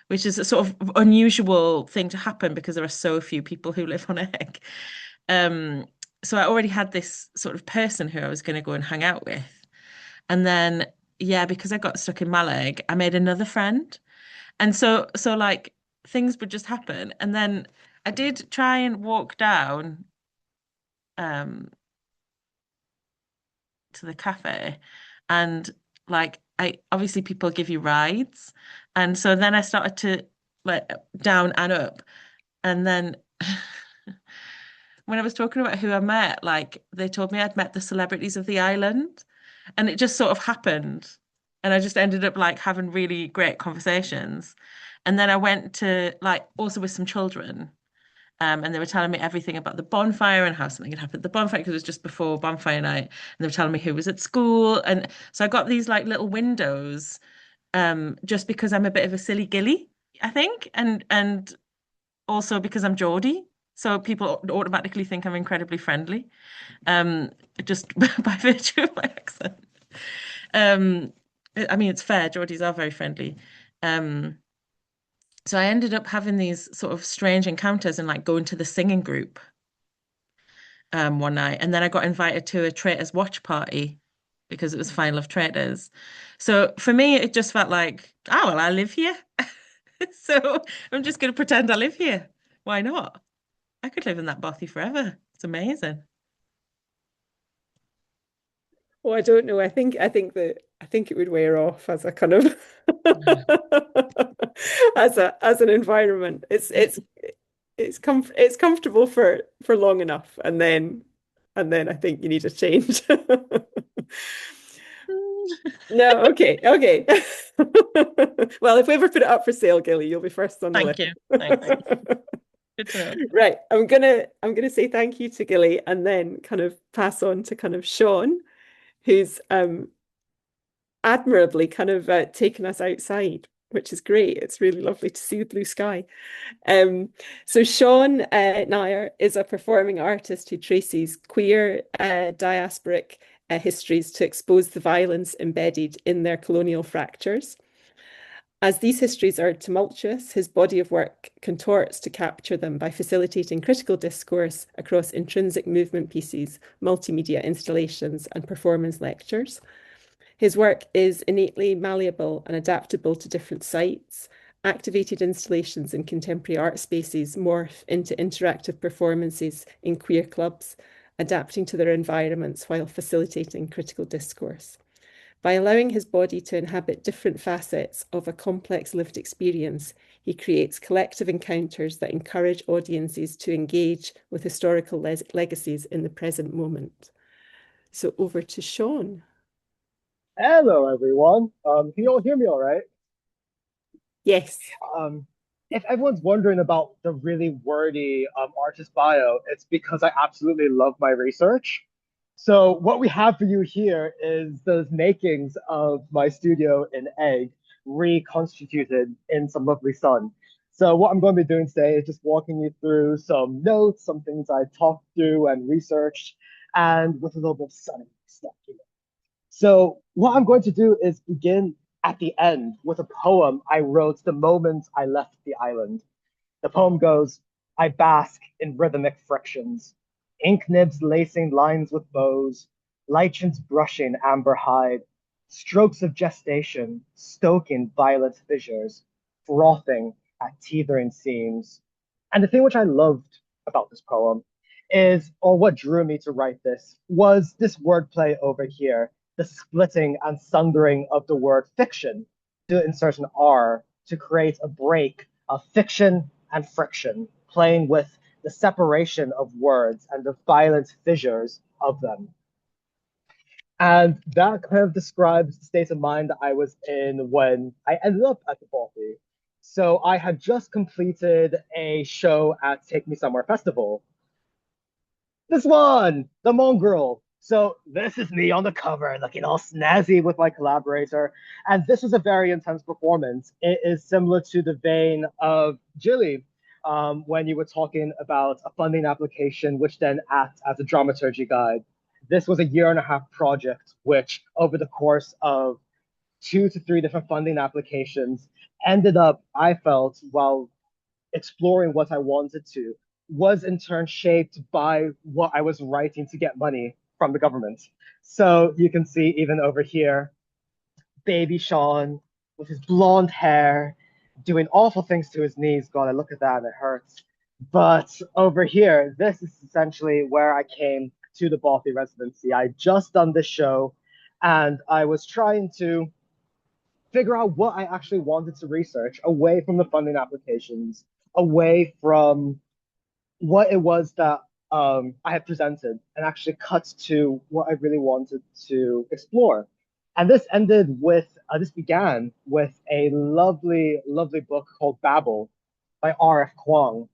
which is a sort of unusual thing to happen because there are so few people who live on Egg. Um, so I already had this sort of person who I was going to go and hang out with. And then, yeah, because I got stuck in Maleg, I made another friend. And so like things would just happen. And then I did try and walk down um to the cafe, and like I obviously people give you rides. And so then I started to like down and up. And then when I was talking about who I met, like they told me I'd met the celebrities of the island, and it just sort of happened. And I just ended up like having really great conversations. And then I went to like also with some children, and they were telling me everything about the bonfire and how something had happened at the bonfire because it was just before bonfire night. And they were telling me who was at school. And so I got these like little windows, just because I'm a bit of a silly gilly, I think, and also because I'm Geordie. So people automatically think I'm incredibly friendly, um, just by virtue of my accent. Um, I mean, it's fair. Geordies are very friendly. Um, so I ended up having these sort of strange encounters and like going to the singing group one night, and then I got invited to a Traitors watch party because it was Final of Traitors. So for me, it just felt like, oh well, I live here, so I'm just going to pretend I live here. Why not? I could live in that bothy forever. It's amazing. Oh, I don't know. I think it would wear off as a kind of as an environment. It's comfortable for long enough, and then I think you need a change. No, okay, okay. Well, if we ever put it up for sale, Gilly, you'll be first on the Thank list. you. Thanks. Good to know. Right. I'm gonna say thank you to Gilly and then kind of pass on to kind of Shawn, who's admirably kind of taken us outside, which is great. It's really lovely to see the blue sky. So Shawn Nayar is a performing artist who traces queer diasporic histories to expose the violence embedded in their colonial fractures. As these histories are tumultuous, his body of work contorts to capture them by facilitating critical discourse across intrinsic movement pieces, multimedia installations, and performance lectures. His work is innately malleable and adaptable to different sites. Activated installations in contemporary art spaces morph into interactive performances in queer clubs, adapting to their environments while facilitating critical discourse. By allowing his body to inhabit different facets of a complex lived experience, he creates collective encounters that encourage audiences to engage with historical legacies in the present moment. So over to Shawn. Hello, everyone. Can you all hear me all right? Yes. Um, if everyone's wondering about the really wordy artist bio, it's because I absolutely love my research. So what we have for you here is those makings of my studio in Egg reconstituted in some lovely sun. So what I'm going to be doing today is just walking you through some notes, some things I talked through and researched, and with a little bit of sunny stuff. So what I'm going to do is begin at the end with a poem I wrote the moment I left the island. The poem goes, I bask in rhythmic frictions, ink nibs lacing lines with bows, lichens brushing amber hide, strokes of gestation stoking violet fissures, frothing at teethering seams. And the thing which I loved about this poem is, or what drew me to write this, was this wordplay over here, the splitting and sundering of the word fiction to insert an R to create a break of fiction and friction, playing with the separation of words and the violent fissures of them. And that kind of describes the state of mind that I was in when I ended up at the Bothy. So I had just completed a show at Take Me Somewhere Festival. This one, the Mongrel. So this is me on the cover, looking all snazzy with my collaborator. And this is a very intense performance. It is similar to the vein of Gillie. when you were talking about a funding application, which then acts as a dramaturgy guide. This was a 1.5-year project, which over the course of 2 to 3 different funding applications ended up, I felt, while exploring what I wanted to, was in turn shaped by what I was writing to get money from the government. So you can see even over here, baby Shawn with his blonde hair doing awful things to his knees. God, I look at that and it hurts. But over here, this is essentially where I came to the Bothy residency. I just done this show and I was trying to figure out what I actually wanted to research away from the funding applications, away from what it was that I had presented, and actually cut to what I really wanted to explore. And this began with a lovely, lovely book called Babel by R.F. Kuang,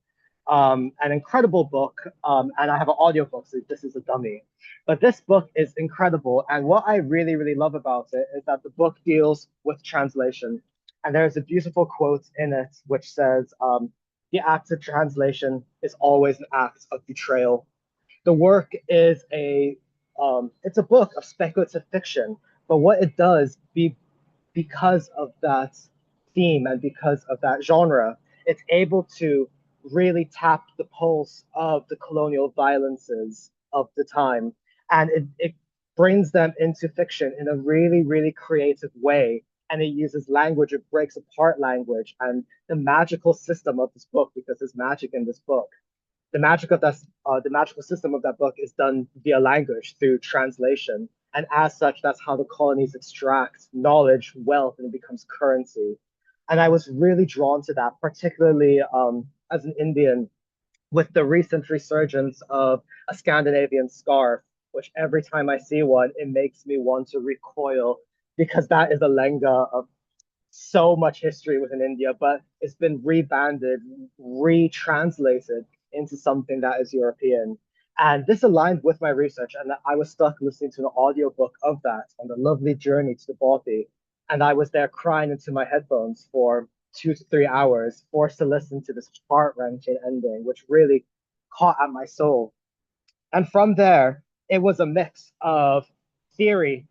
an incredible book. And I have an audiobook, so this is a dummy. But this book is incredible. And what I really, really love about it is that the book deals with translation. And there's a beautiful quote in it which says, the act of translation is always an act of betrayal. The work is it's a book of speculative fiction, but what it does, because of that theme and because of that genre, it's able to really tap the pulse of the colonial violences of the time. And it brings them into fiction in a really, really creative way. And it uses language, it breaks apart language and the magical system of this book, because there's magic in this book. The magical system of that book is done via language through translation. And as such, that's how the colonies extract knowledge, wealth, and it becomes currency. And I was really drawn to that, particularly as an Indian, with the recent resurgence of a Scandinavian scarf, which every time I see one, it makes me want to recoil, because that is a lenga of so much history within India, but it's been rebanded, retranslated into something that is European. And this aligned with my research, and I was stuck listening to an audiobook of that on the lovely journey to the Bothy. And I was there crying into my headphones for 2 to 3 hours, forced to listen to this heart-wrenching ending, which really caught at my soul. And from there, it was a mix of theory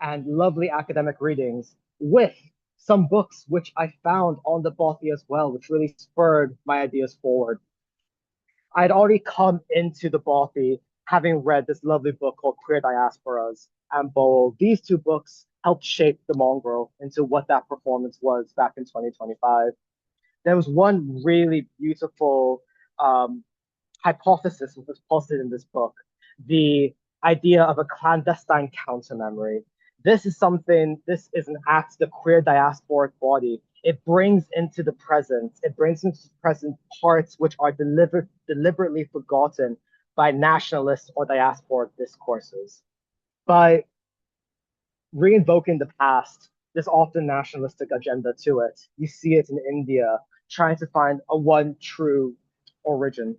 and lovely academic readings with some books which I found on the Bothy as well, which really spurred my ideas forward. I'd already come into the Bothy having read this lovely book called Queer Diasporas and Bowl. These two books helped shape the Mongrel into what that performance was back in 2025. There was one really beautiful hypothesis which was posted in this book, the idea of a clandestine counter memory. This is an act, the queer diasporic body. It brings into the present parts which are deliberately forgotten by nationalist or diasporic discourses. By reinvoking the past, there's often nationalistic agenda to it. You see it in India, trying to find a one true origin.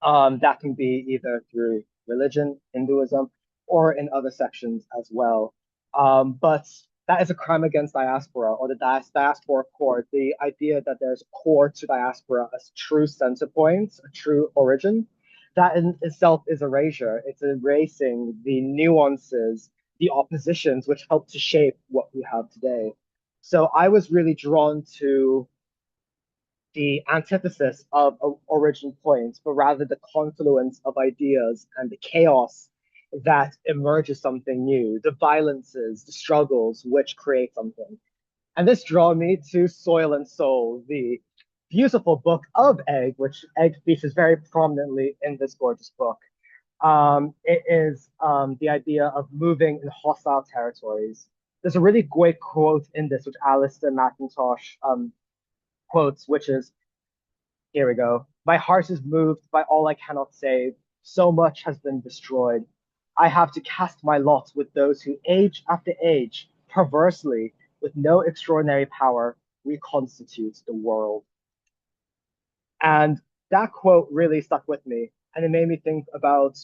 That can be either through religion, Hinduism, or in other sections as well. But that is a crime against diaspora, or the diaspora core, the idea that there's a core to diaspora, a true center point, a true origin. That in itself is erasure. It's erasing the nuances, the oppositions, which help to shape what we have today. So I was really drawn to the antithesis of origin points, but rather the confluence of ideas and the chaos that emerges something new, the violences, the struggles which create something. And this drew me to Soil and Soul, the beautiful book of Egg, which Egg features very prominently in this gorgeous book. It is the idea of moving in hostile territories. There's a really great quote in this, which Alistair McIntosh quotes, which is, here we go. My heart is moved by all I cannot save. So much has been destroyed. I have to cast my lot with those who, age after age, perversely, with no extraordinary power, reconstitute the world. And that quote really stuck with me. And it made me think about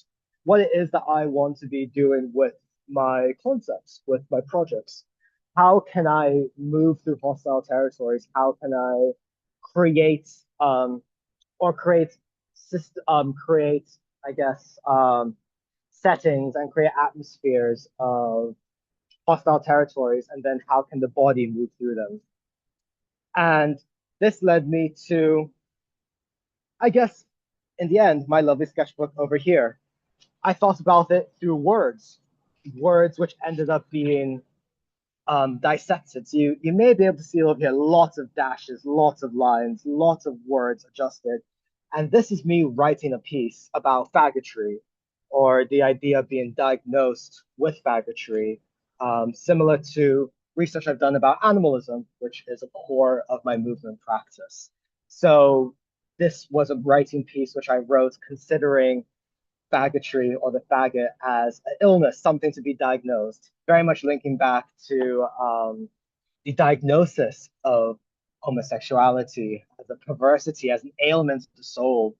what it is that I want to be doing with my concepts, with my projects. How can I move through hostile territories? How can I create or create, I guess, settings and create atmospheres of hostile territories, and then how can the body move through them? And this led me to, I guess, in the end, my lovely sketchbook over here. I thought about it through words, words which ended up being dissected. So you may be able to see over here lots of dashes, lots of lines, lots of words adjusted. And this is me writing a piece about faggotry, or the idea of being diagnosed with faggotry, similar to research I've done about animalism, which is a core of my movement practice. So this was a writing piece which I wrote considering faggotry or the faggot as an illness, something to be diagnosed, very much linking back to the diagnosis of homosexuality as a perversity, as an ailment of the soul.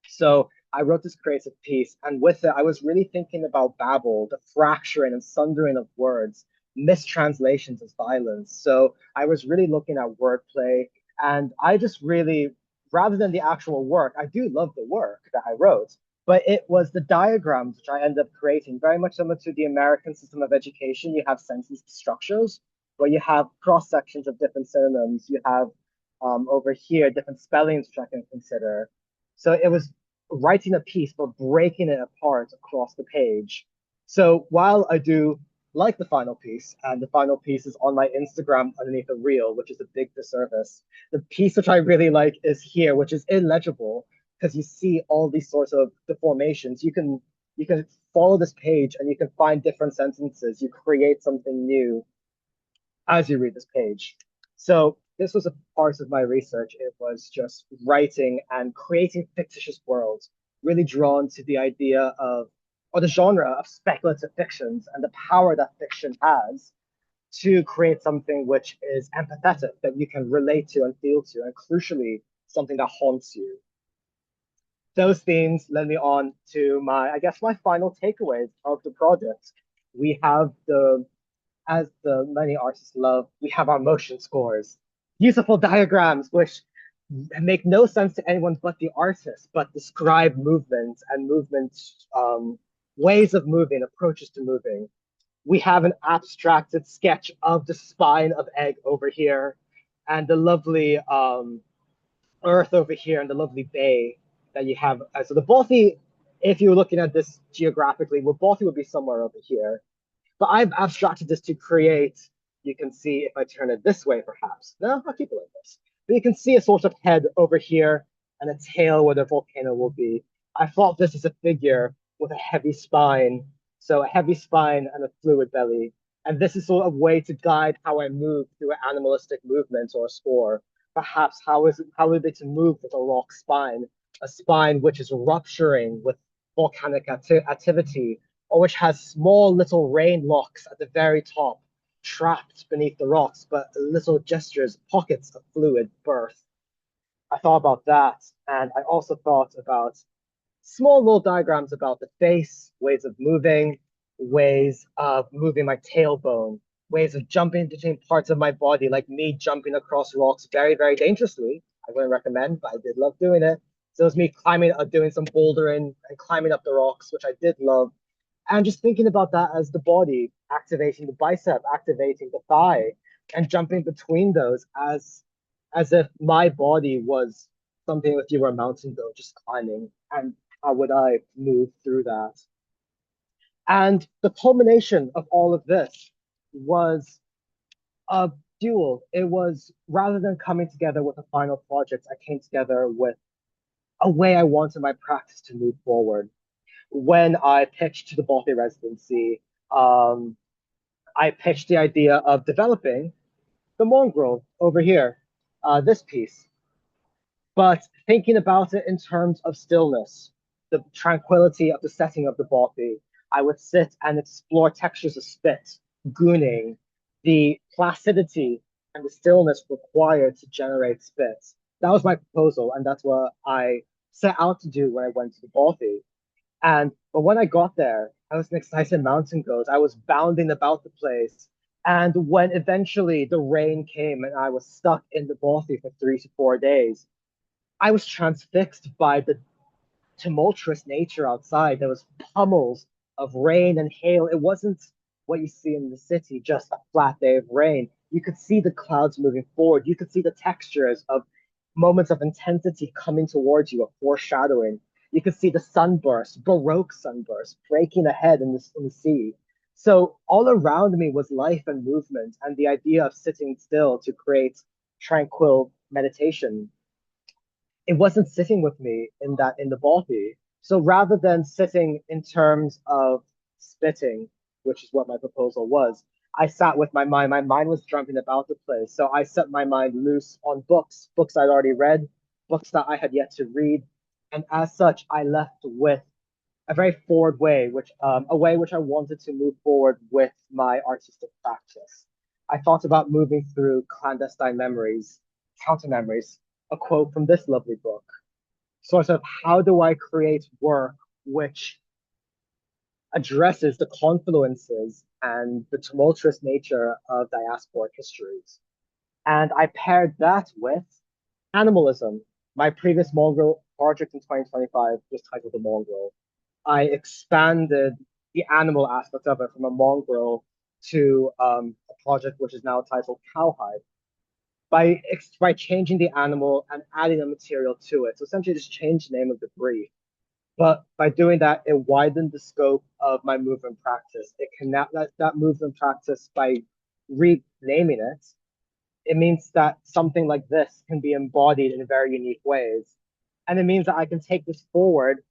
So I wrote this creative piece, and with it, I was really thinking about Babel, the fracturing and sundering of words, mistranslations as violence. So I was really looking at wordplay, and I just really, rather than the actual work, I do love the work that I wrote, but it was the diagrams which I ended up creating, very much similar to the American system of education. You have sentence structures where you have cross sections of different synonyms. You have over here different spellings which I can consider. So it was writing a piece, but breaking it apart across the page. So while I do like the final piece, and the final piece is on my Instagram underneath a reel, which is a big disservice, the piece which I really like is here, which is illegible because you see all these sorts of deformations. You can follow this page and you can find different sentences. You create something new as you read this page. So this was a part of my research. It was just writing and creating fictitious worlds, really drawn to the idea of, or the genre of speculative fictions and the power that fiction has to create something which is empathetic, that you can relate to and feel to, and crucially, something that haunts you. Those themes led me on to I guess, my final takeaways of the project. We have as the many artists love, we have our motion scores, beautiful diagrams which make no sense to anyone but the artist, but describe movement and ways of moving, approaches to moving. We have an abstracted sketch of the spine of egg over here, and the lovely earth over here, and the lovely bay that you have. So the Bothy, if you're looking at this geographically, well, Bothy would be somewhere over here. But I've abstracted this to create, you can see if I turn it this way, perhaps. No, I'll keep it like this. But you can see a sort of head over here and a tail where the volcano will be. I thought this is a figure with a heavy spine. So a heavy spine and a fluid belly. And this is sort of a way to guide how I move through an animalistic movement or a score. Perhaps how would it to move with a rock spine, a spine which is rupturing with volcanic activity, or which has small little rain locks at the very top, trapped beneath the rocks, but little gestures, pockets of fluid birth. I thought about that, and I also thought about small little diagrams about the face, ways of moving my tailbone, ways of jumping between parts of my body, like me jumping across rocks very, very dangerously. I wouldn't recommend, but I did love doing it. So it was me doing some bouldering and climbing up the rocks, which I did love. And just thinking about that as the body, activating the bicep, activating the thigh, and jumping between those as if my body was something if you were a mountain goat just climbing, and how would I move through that? And the culmination of all of this was a duel. It was, rather than coming together with a final project, I came together with a way I wanted my practice to move forward. When I pitched to the Bothy residency, I pitched the idea of developing the mongrel over here, this piece, but thinking about it in terms of stillness, the tranquility of the setting of the Bothy. I would sit and explore textures of spit, gooning, the placidity and the stillness required to generate spit. That was my proposal, and that's what I set out to do when I went to the Bothy. But when I got there, I was an excited mountain goat. I was bounding about the place. And when eventually the rain came and I was stuck in the Bothy for 3 to 4 days, I was transfixed by the tumultuous nature outside. There was pummels of rain and hail. It wasn't what you see in the city, just a flat day of rain. You could see the clouds moving forward. You could see the textures of moments of intensity coming towards you, a foreshadowing. You could see the sunburst, Baroque sunburst, breaking ahead in the sea. So all around me was life and movement, and the idea of sitting still to create tranquil meditation, it wasn't sitting with me in the body. So rather than sitting in terms of spitting, which is what my proposal was, I sat with my mind. My mind was jumping about the place. So I set my mind loose on books I'd already read, books that I had yet to read. And as such, I left with a very forward way, which a way which I wanted to move forward with my artistic practice. I thought about moving through clandestine memories, counter memories, a quote from this lovely book. Sort of, how do I create work which addresses the confluences and the tumultuous nature of diasporic histories? And I paired that with animalism. My previous Mongrel project in 2025 was titled The Mongrel. I expanded the animal aspect of it from a mongrel to a project which is now titled Cowhide by changing the animal and adding a material to it. So essentially just change the name of the brief. But by doing that, it widened the scope of my movement practice. It can now that movement practice by renaming it, it means that something like this can be embodied in very unique ways. And it means that I can take this forward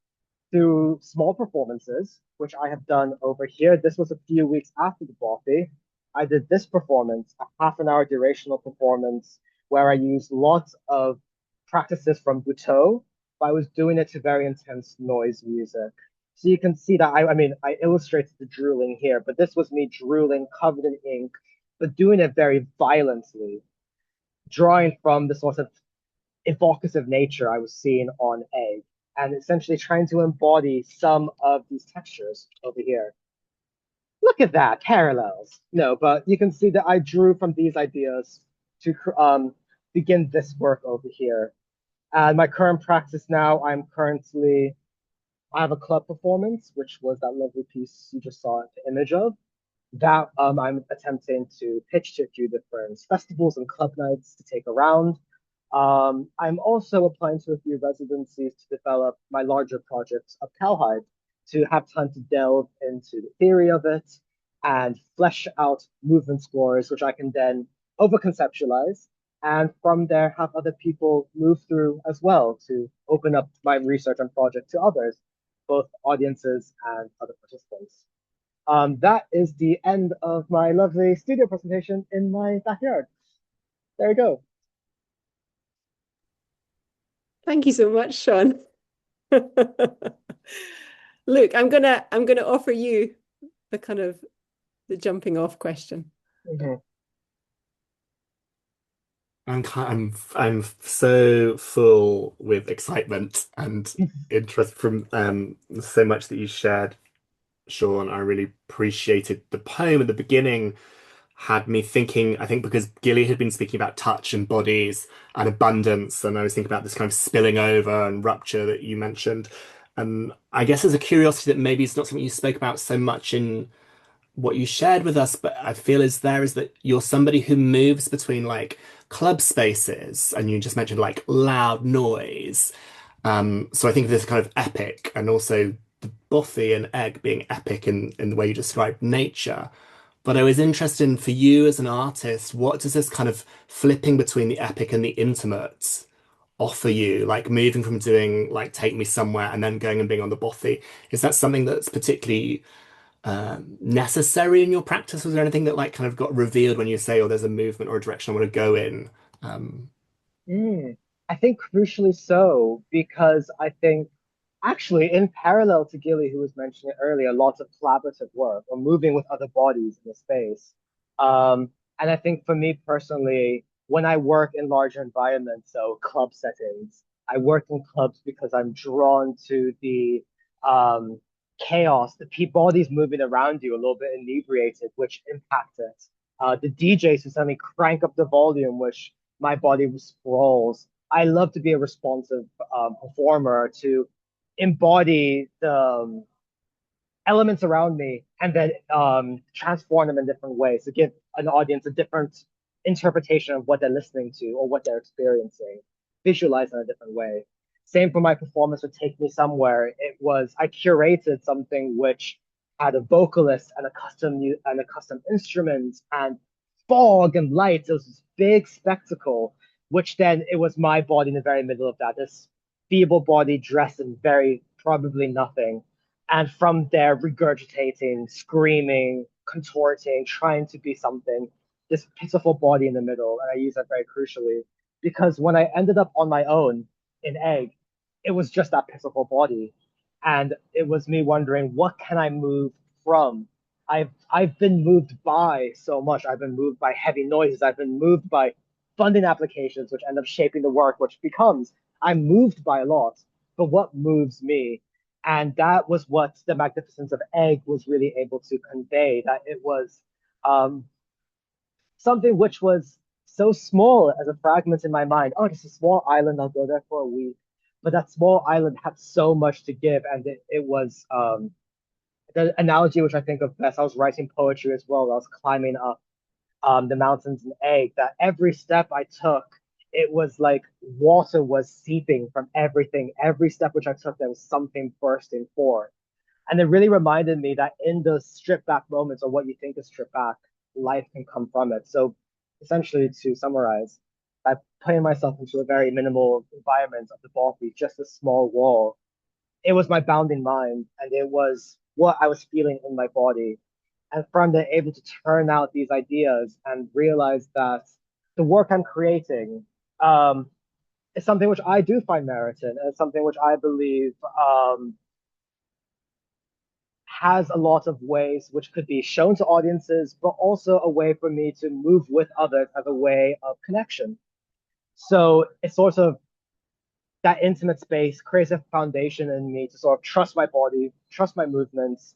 through small performances, which I have done over here. This was a few weeks after the Bothy. I did this performance, a half an hour durational performance, where I used lots of practices from Buteau, but I was doing it to very intense noise music. So you can see that I illustrated the drooling here, but this was me drooling, covered in ink, but doing it very violently, drawing from the sort of evocative nature I was seeing on Egg, and essentially trying to embody some of these textures over here. Look at that, parallels. No, but you can see that I drew from these ideas to begin this work over here. And my current practice now, I have a club performance, which was that lovely piece you just saw the image of. That I'm attempting to pitch to a few different festivals and club nights to take around. I'm also applying to a few residencies to develop my larger project of Cowhide, to have time to delve into the theory of it and flesh out movement scores, which I can then over-conceptualize, and from there have other people move through as well to open up my research and project to others, both audiences and other participants. That is the end of my lovely studio presentation in my backyard. There we go. Thank you so much, Shawn. Luke, I'm gonna offer you the kind of the jumping off question. Mm-hmm. I'm so full with excitement and interest from so much that you shared, Shawn. I really appreciated the poem at the beginning. Had me thinking, I think because Gillie had been speaking about touch and bodies and abundance, and I was thinking about this kind of spilling over and rupture that you mentioned. And I guess there's a curiosity that maybe it's not something you spoke about so much in what you shared with us, but I feel is that you're somebody who moves between like club spaces, and you just mentioned like loud noise. So I think of this kind of epic, and also the Bothy and Egg being epic in the way you described nature. But I was interested in, for you as an artist, what does this kind of flipping between the epic and the intimate offer you? Like moving from doing like Take Me Somewhere and then going and being on the Bothy. Is that something that's particularly necessary in your practice? Was there anything that like kind of got revealed when you say, oh, there's a movement or a direction I want to go in? Um, I think crucially so, because I think actually in parallel to Gillie, who was mentioning earlier, lots of collaborative work or moving with other bodies in the space. And I think for me personally, when I work in larger environments, so club settings, I work in clubs because I'm drawn to the um, chaos, the bodies moving around you a little bit inebriated, which impact it. The DJs who suddenly crank up the volume, which my body sprawls. I love to be a responsive performer, to embody the elements around me and then transform them in different ways to give an audience a different interpretation of what they're listening to or what they're experiencing, visualize in a different way. Same for my performance with Take Me Somewhere. It was, I curated something which had a vocalist and a custom instrument and fog and lights. It was this big spectacle, which then it was my body in the very middle of that, this feeble body dressed in very probably nothing, and from there regurgitating, screaming, contorting, trying to be something, this pitiful body in the middle. And I use that very crucially because when I ended up on my own in Egg, it was just that pitiful body. And it was me wondering, what can I move from? I've been moved by so much. I've been moved by heavy noises. I've been moved by funding applications, which end up shaping the work, which becomes I'm moved by a lot. But what moves me? And that was what the magnificence of Egg was really able to convey, that it was um, something which was so small as a fragment in my mind. Oh, just a small island, I'll go there for a week. But that small island had so much to give. And it was the analogy which I think of best. I was writing poetry as well. I was climbing up the mountains in Egg, that every step I took, it was like water was seeping from everything. Every step which I took, there was something bursting forth. And it really reminded me that in those stripped back moments, or what you think is stripped back, life can come from it. So essentially, to summarize, by putting myself into a very minimal environment of the Bothy, just a small wall, it was my bounding mind, and it was what I was feeling in my body. And from there, able to turn out these ideas and realize that the work I'm creating is something which I do find merit in, and it's something which I believe has a lot of ways which could be shown to audiences, but also a way for me to move with others as a way of connection. So it's sort of that intimate space creates a foundation in me to sort of trust my body, trust my movements,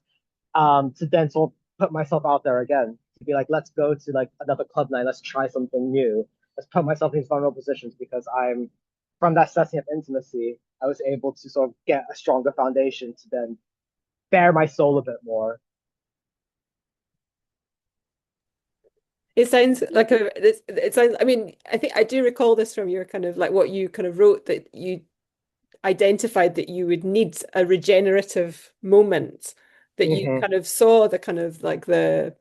to then sort of put myself out there again, to be like, let's go to like another club night, let's try something new, let's put myself in these vulnerable positions, because I'm from that setting of intimacy, I was able to sort of get a stronger foundation to then bare my soul a bit more. It sounds like it sounds, I mean, I think I do recall this from your kind of like what you kind of wrote, that you identified that you would need a regenerative moment, that you Mm-hmm. kind of saw the kind of like the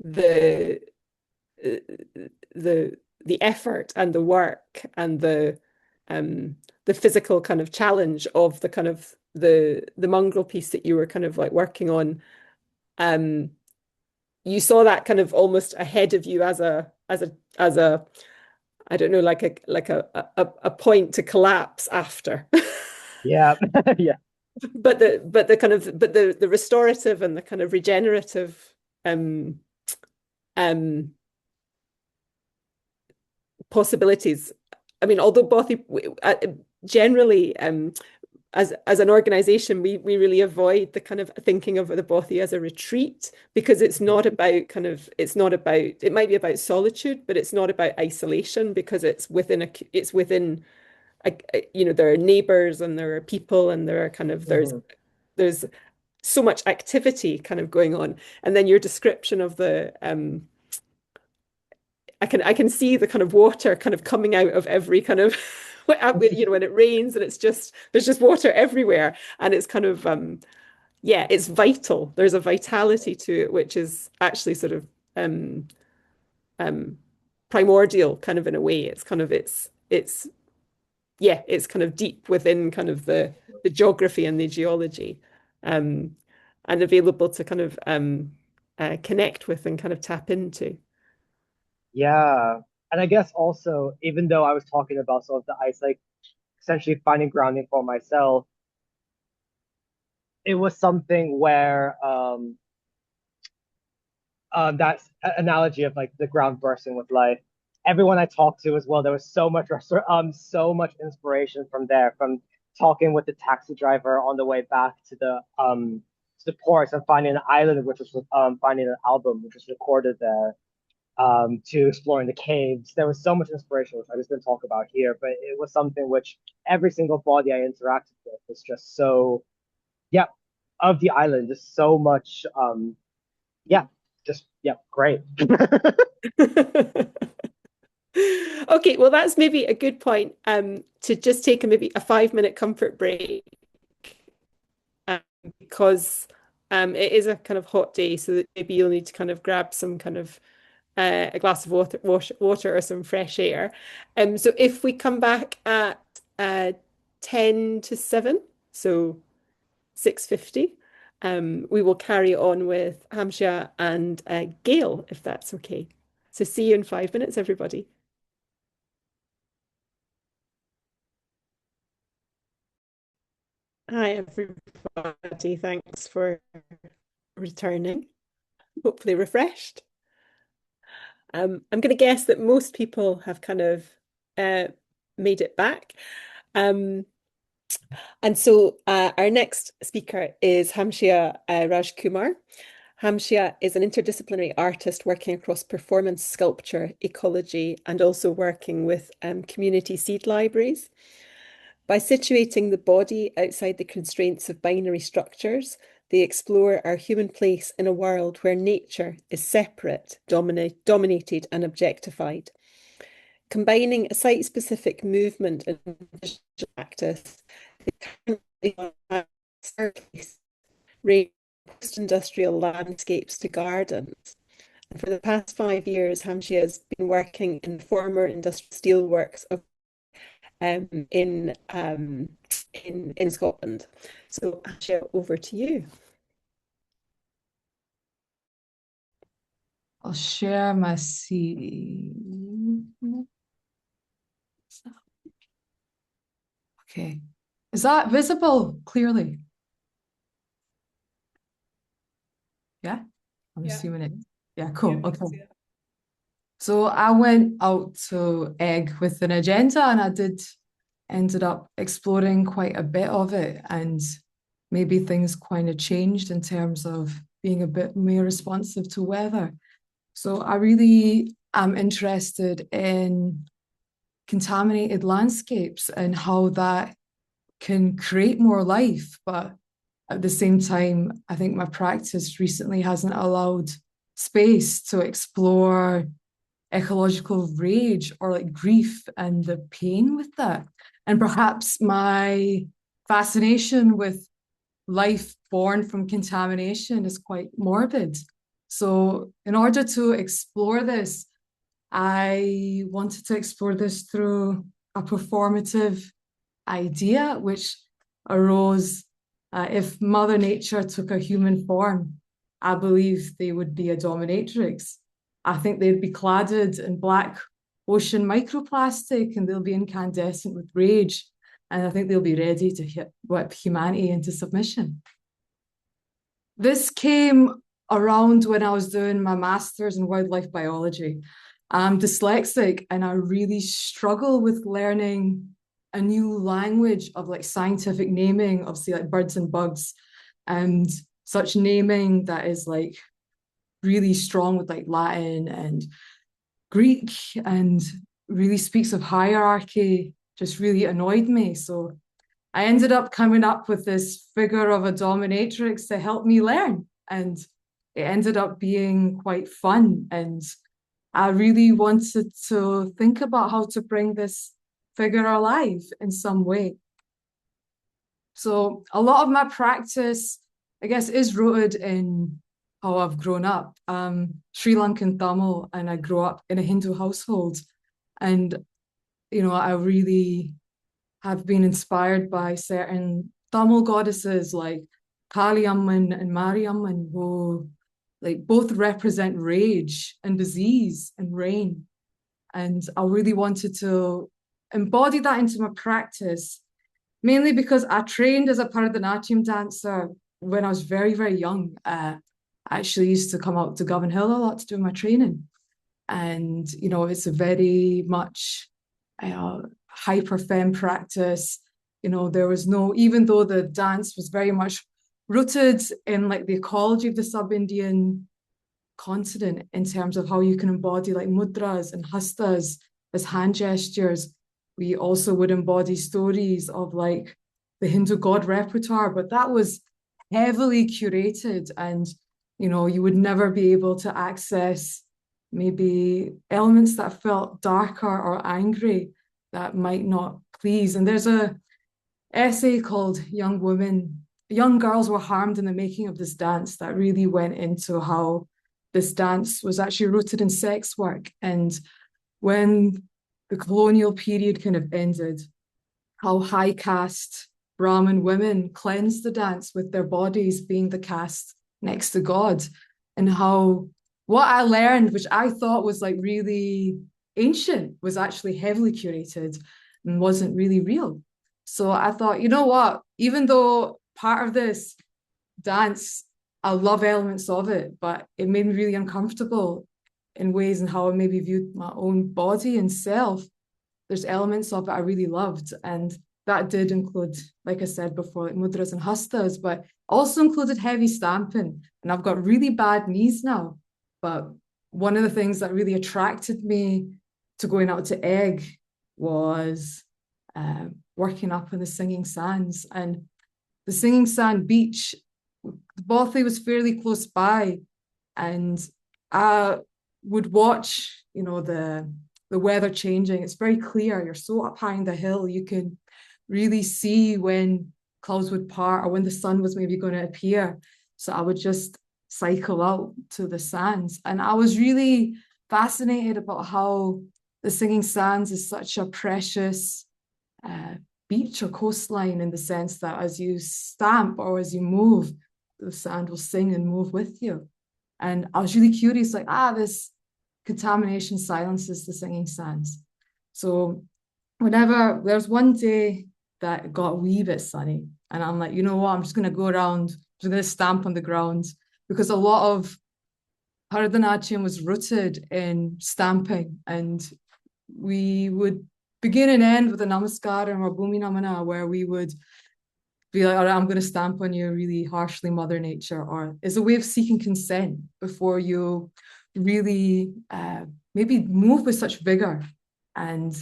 the effort and the work and the physical kind of challenge of the kind of the mongrel piece that you were kind of like working on. You saw that kind of almost ahead of you as a I don't know, like a point to collapse after. Yeah. Yeah. But the restorative and the kind of regenerative um um possibilities. I mean, although Bothy generally as an organization, we really avoid the kind of thinking of the Bothy as a retreat, because it's not about kind of, it's not about, it might be about solitude, but it's not about isolation, because it's within you know, there are neighbors and there are people and there are kind of there's so much activity kind of going on. And then your description of the I can see the kind of water kind of coming out of every kind of you know, when it rains and it's just there's just water everywhere, and it's kind of yeah, it's vital. There's a vitality to it which is actually sort of um um primordial kind of in a way. It's kind of it's yeah, it's kind of deep within kind of the geography and the geology, um and available to kind of connect with and kind of tap into. Yeah. And I guess also, even though I was talking about sort of the ice, like essentially finding grounding for myself, it was something where that analogy of like the ground bursting with life. Everyone I talked to as well, there was so much inspiration from there, from talking with the taxi driver on the way back to the port and finding an island, which was finding an album which was recorded there. to exploring the caves. There was so much inspiration, which I just didn't talk about here, but it was something which every single body I interacted with was just so, yeah, of the island, just so much, yeah, just, yeah, great. Okay, well, that's maybe a good point to just take maybe a 5-minute comfort break because it is a kind of hot day, so that maybe you'll need to kind of grab some kind of a glass of water or some fresh air. So if we come back at 10 to 7, so 6:50, we will carry on with Hamshya and Gail, if that's okay. So see you in 5 minutes, everybody. Hi, everybody. Thanks for returning. Hopefully refreshed. I'm going to guess that most people have kind of made it back. And so our next speaker is Hamshya Rajkumar. Hamshya is an interdisciplinary artist working across performance, sculpture, ecology, and also working with community seed libraries. By situating the body outside the constraints of binary structures, they explore our human place in a world where nature is separate, dominated, and objectified. Combining a site-specific movement and digital practice, they currently staircase range post-industrial landscapes to gardens. And for the past 5 years, Hamshya has been working in the former industrial steelworks of in Scotland. So Hamshya, over to you. I'll share my scene. Okay. Is that visible clearly? Yeah? I'm assuming it. Yeah, cool. Okay. So I went out to Egg with an agenda and I ended up exploring quite a bit of it, and maybe things kind of changed in terms of being a bit more responsive to weather. So I really am interested in contaminated landscapes and how that can create more life. But at the same time, I think my practice recently hasn't allowed space to explore ecological rage or like grief and the pain with that. And perhaps my fascination with life born from contamination is quite morbid. So in order to explore this, I wanted to explore this through a performative idea, which arose if Mother Nature took a human form, I believe they would be a dominatrix. I think they'd be cladded in black ocean microplastic and they'll be incandescent with rage. And I think they'll be ready to whip humanity into submission. This came around when I was doing my master's in wildlife biology. I'm dyslexic and I really struggle with learning a new language of like scientific naming of say like birds and bugs, and such naming that is like really strong with like Latin and Greek and really speaks of hierarchy just really annoyed me. So I ended up coming up with this figure of a dominatrix to help me learn, and it ended up being quite fun. And I really wanted to think about how to bring this figure alive in some way. So a lot of my practice, I guess, is rooted in how I've grown up. Sri Lankan Tamil, and I grew up in a Hindu household. And, you know, I really have been inspired by certain Tamil goddesses like Kali Amman and Mariamman, who like both represent rage and disease and rain. And I really wanted to embody that into my practice, mainly because I trained as a Bharatanatyam dancer when I was very, very young. I actually used to come out to Govan Hill a lot to do my training. And, you know, it's a very much hyper femme practice. You know, there was no, even though the dance was very much rooted in like the ecology of the sub-Indian continent in terms of how you can embody like mudras and hastas as hand gestures. We also would embody stories of like the Hindu god repertoire, but that was heavily curated, and you would never be able to access maybe elements that felt darker or angry that might not please. And there's a essay called Young Girls Were Harmed in the Making of This Dance that really went into how this dance was actually rooted in sex work. And when the colonial period kind of ended, how high caste Brahmin women cleansed the dance with their bodies being the caste next to God, and how what I learned, which I thought was like really ancient, was actually heavily curated and wasn't really real. So I thought, you know what, even though part of this dance, I love elements of it, but it made me really uncomfortable in ways in how I maybe viewed my own body and self. There's elements of it I really loved, and that did include, like I said before, like mudras and hastas, but also included heavy stamping. And I've got really bad knees now, but one of the things that really attracted me to going out to Egg was working up in the Singing Sands. And the Singing Sand beach, Bothy was fairly close by, and I would watch, the weather changing. It's very clear. You're so up high in the hill, you can really see when clouds would part or when the sun was maybe going to appear. So I would just cycle out to the sands. And I was really fascinated about how the Singing Sands is such a precious beach or coastline, in the sense that as you stamp or as you move, the sand will sing and move with you. And I was really curious, like, this contamination silences the Singing Sands. So whenever there's one day that it got a wee bit sunny, and I'm like, you know what, I'm just going to go around, I'm just going to stamp on the ground, because a lot of Bharatanatyam was rooted in stamping, and we would begin and end with a namaskaram or bhumi namana, where we would be like, all right, I'm going to stamp on you really harshly, Mother Nature, or is a way of seeking consent before you really maybe move with such vigor. And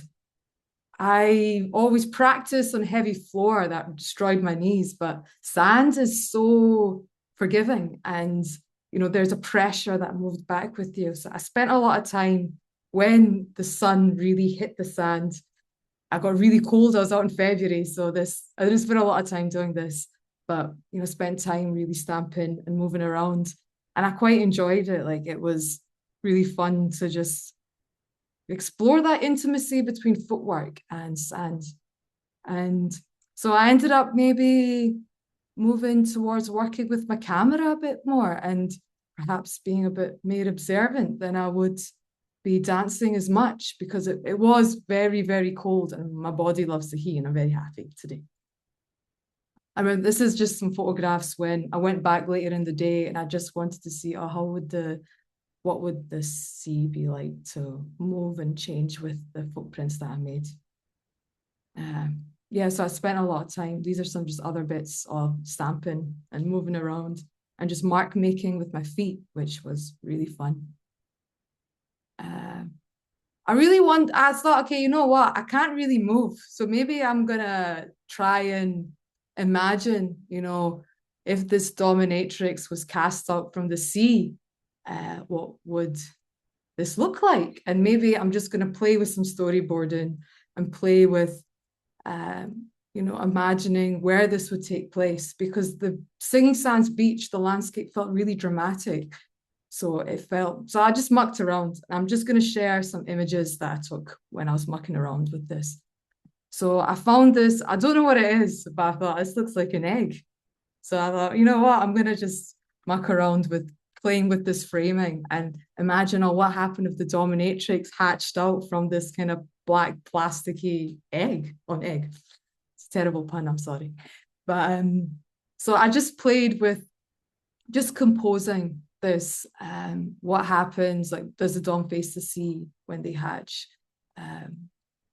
I always practice on heavy floor that destroyed my knees, but sand is so forgiving, and there's a pressure that moves back with you. So I spent a lot of time when the sun really hit the sand. I got really cold. I was out in February, so I didn't spend a lot of time doing this, but spent time really stamping and moving around, and I quite enjoyed it. Like, it was really fun to just explore that intimacy between footwork and sand. And so I ended up maybe moving towards working with my camera a bit more, and perhaps being a bit more observant than I would be dancing as much, because it was very, very cold, and my body loves the heat, and I'm very happy today. I mean, this is just some photographs when I went back later in the day, and I just wanted to see, what would the sea be like to move and change with the footprints that I made. So I spent a lot of time. These are some just other bits of stamping and moving around and just mark making with my feet, which was really fun. I thought, okay, you know what? I can't really move. So maybe I'm gonna try and imagine, if this dominatrix was cast out from the sea, what would this look like? And maybe I'm just going to play with some storyboarding and play with, imagining where this would take place, because the Singing Sands beach, the landscape felt really dramatic. So I just mucked around. I'm just going to share some images that I took when I was mucking around with this. So I found this, I don't know what it is, but I thought this looks like an egg. So I thought, you know what, I'm going to just muck around with playing with this framing and imagine what happened if the dominatrix hatched out from this kind of black plasticky egg on egg. It's a terrible pun, I'm sorry. But so I just played with just composing this, what happens, like, does the dom face the sea when they hatch?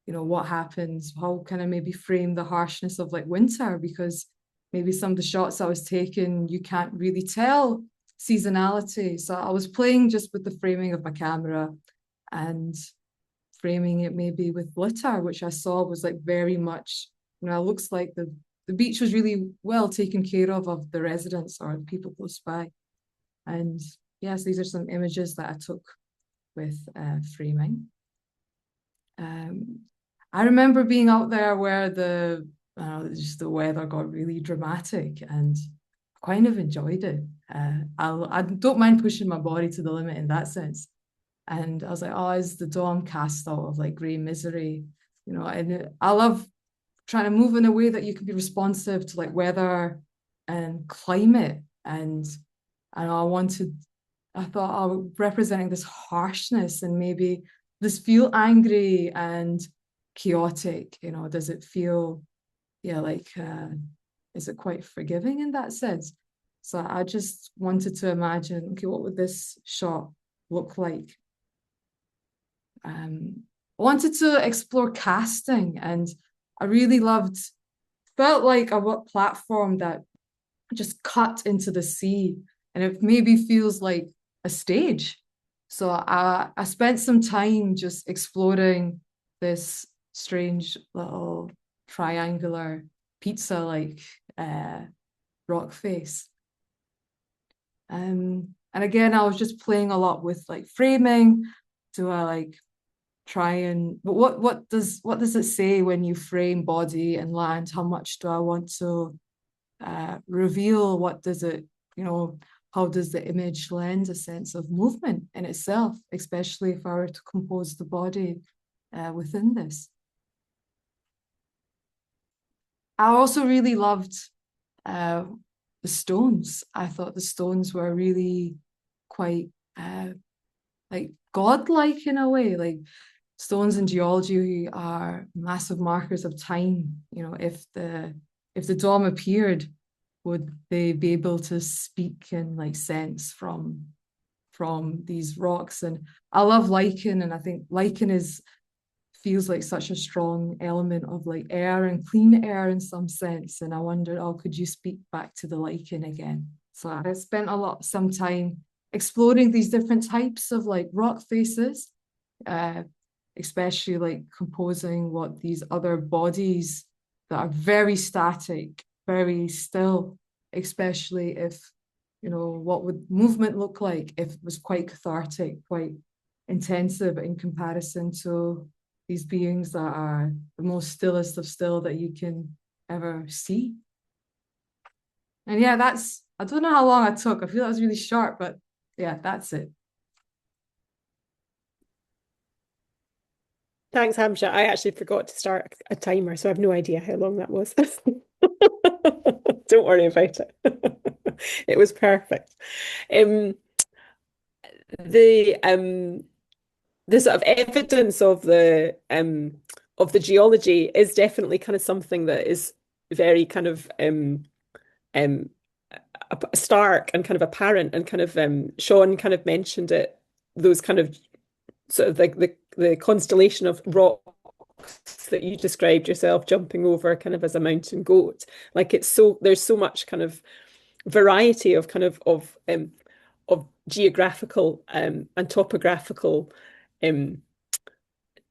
What happens, how can I maybe frame the harshness of like winter, because maybe some of the shots I was taking, you can't really tell seasonality. So I was playing just with the framing of my camera and framing it maybe with glitter, which I saw was like very much, you know, it looks like the beach was really well taken care of the residents or the people close by. And yes, these are some images that I took with framing. I remember being out there where just the weather got really dramatic, and I kind of enjoyed it. I don't mind pushing my body to the limit in that sense. And I was like, oh, is the dawn cast out of like grey misery? You know, and I love trying to move in a way that you can be responsive to like weather and climate. And I thought, oh, representing this harshness and maybe this feel angry and chaotic, you know, does it feel, yeah, like, is it quite forgiving in that sense? So I just wanted to imagine, okay, what would this shot look like? I wanted to explore casting, and I really felt like a platform that just cut into the sea, and it maybe feels like a stage. So I spent some time just exploring this strange little triangular pizza-like rock face. And again, I was just playing a lot with like framing. Do I like try and what does it say when you frame body and land? How much do I want to reveal? What does it, you know, how does the image lend a sense of movement in itself, especially if I were to compose the body within this? I also really loved the stones. I thought the stones were really quite like godlike in a way. Like stones in geology are massive markers of time. You know, if the dom appeared, would they be able to speak in like sense from these rocks? And I love lichen, and I think lichen feels like such a strong element of like air and clean air in some sense. And I wondered, oh, could you speak back to the lichen again? So I spent some time exploring these different types of like rock faces, especially like composing what these other bodies that are very static, very still, especially if, you know, what would movement look like if it was quite cathartic, quite intensive in comparison to these beings that are the most stillest of still that you can ever see. And yeah, I don't know how long I took. I feel that was really short, but yeah, that's it. Thanks, Hamshya. I actually forgot to start a timer, so I have no idea how long that was. Don't worry about it. It was perfect. The sort of evidence of the geology is definitely kind of something that is very kind of stark and kind of apparent, and kind of Shawn kind of mentioned it, those kind of sort of like the constellation of rocks that you described yourself jumping over kind of as a mountain goat. Like there's so much kind of variety of kind of geographical and topographical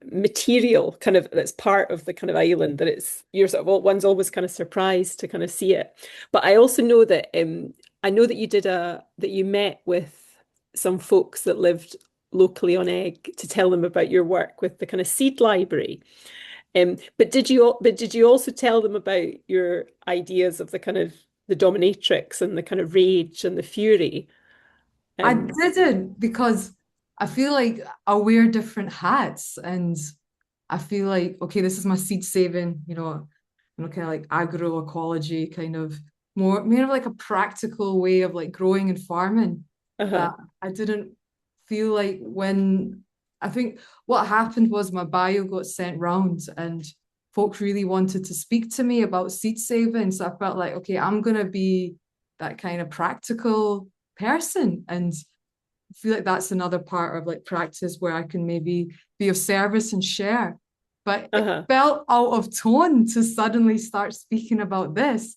material kind of that's part of the kind of island, that you're sort of one's always kind of surprised to kind of see it. But I also know that that you met with some folks that lived locally on Egg to tell them about your work with the kind of seed library. But did you also tell them about your ideas of the kind of the dominatrix and the kind of rage and the fury? I didn't, because I feel like I wear different hats, and I feel like, okay, this is my seed saving, you know, kind of like agroecology, kind of more of like a practical way of like growing and farming. That I didn't feel like I think what happened was my bio got sent round and folks really wanted to speak to me about seed saving. So I felt like, okay, I'm going to be that kind of practical person, and I feel like that's another part of like practice where I can maybe be of service and share. But it felt out of tone to suddenly start speaking about this.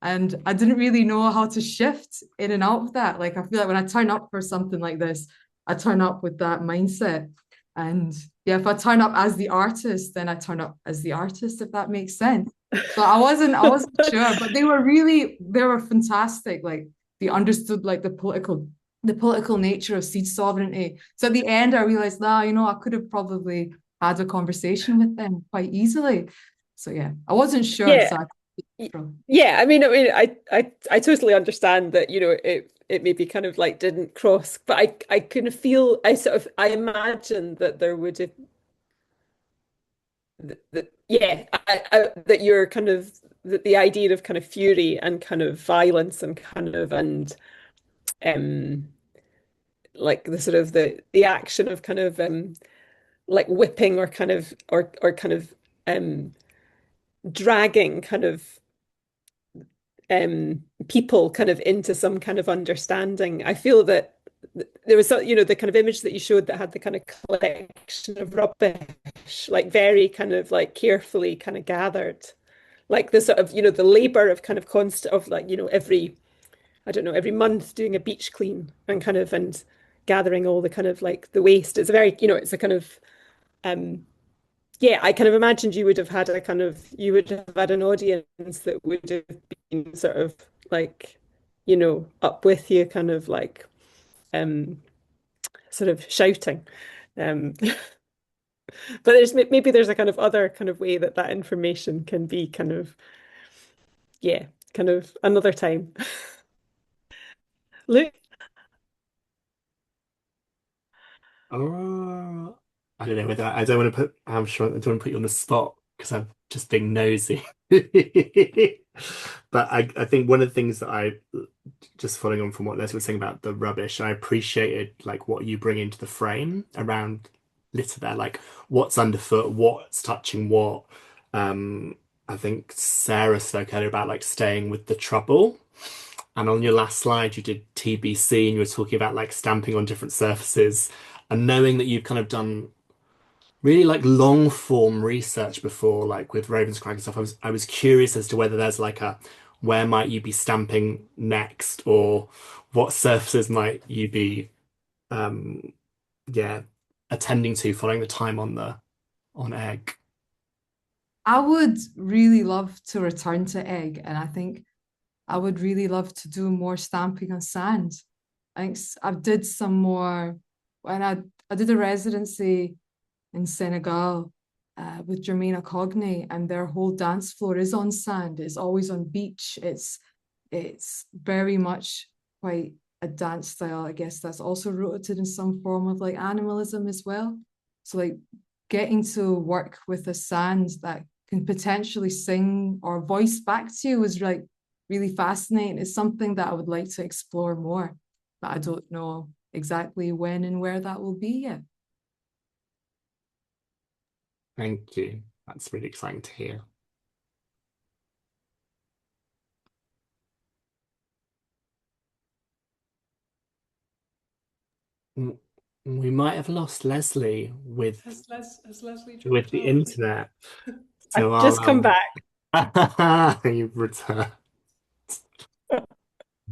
And I didn't really know how to shift in and out of that. Like, I feel like when I turn up for something like this, I turn up with that mindset. And yeah, if I turn up as the artist, then I turn up as the artist, if that makes sense. So I wasn't sure, but they were fantastic. Like, they understood like the political nature of seed sovereignty. So at the end, I realized, I could have probably had a conversation with them quite easily. So yeah, I wasn't sure. Yeah. So Yeah, I totally understand that, it maybe kind of like didn't cross, but I kind of feel I imagine that there would have that yeah, that you're kind of that the idea of kind of fury and kind of violence and kind of um like the sort of the action of kind of like whipping or kind of or kind of um dragging kind of people kind of into some kind of understanding. I feel that there was the kind of image that you showed that had the kind of collection of rubbish, like very kind of like carefully kind of gathered, like the sort of the labor of kind of constant of like every I don't know every month doing a beach clean and kind of and gathering all the kind of like the waste. It's a very it's a kind of um yeah, I kind of imagined you would have had an audience that would have been sort of like, up with you, kind of like sort of shouting. But maybe there's a kind of other kind of way that that information can be kind of, yeah, kind of another time. Luke? Oh, I don't know whether I don't want to put I'm sure I don't want to put you on the spot because I'm just being nosy. But I think one of the things that I just following on from what Leslie was saying about the rubbish, I appreciated like what you bring into the frame around litter there, like what's underfoot, what's touching what. I think Sarah spoke earlier about like staying with the trouble. And on your last slide, you did TBC and you were talking about like stamping on different surfaces and knowing that you've kind of done really like long form research before, like with Ravenscraig and stuff. I was curious as to whether there's like a where might you be stamping next or what surfaces might you be um yeah attending to following the time on egg. I would really love to return to egg, and I think I would really love to do more stamping on sand. I think I did some more when I did a residency in Senegal with Jermaine Cogney, and their whole dance floor is on sand. It's always on beach. It's very much quite a dance style, I guess, that's also rooted in some form of like animalism as well. So like getting to work with a sand that can potentially sing or voice back to you was like really fascinating. It's something that I would like to explore more, but I don't know exactly when and where that will be yet. Thank you. That's really exciting to hear. We might have lost Leslie with Has Leslie with dropped the off? internet. So I've just come back. you've returned.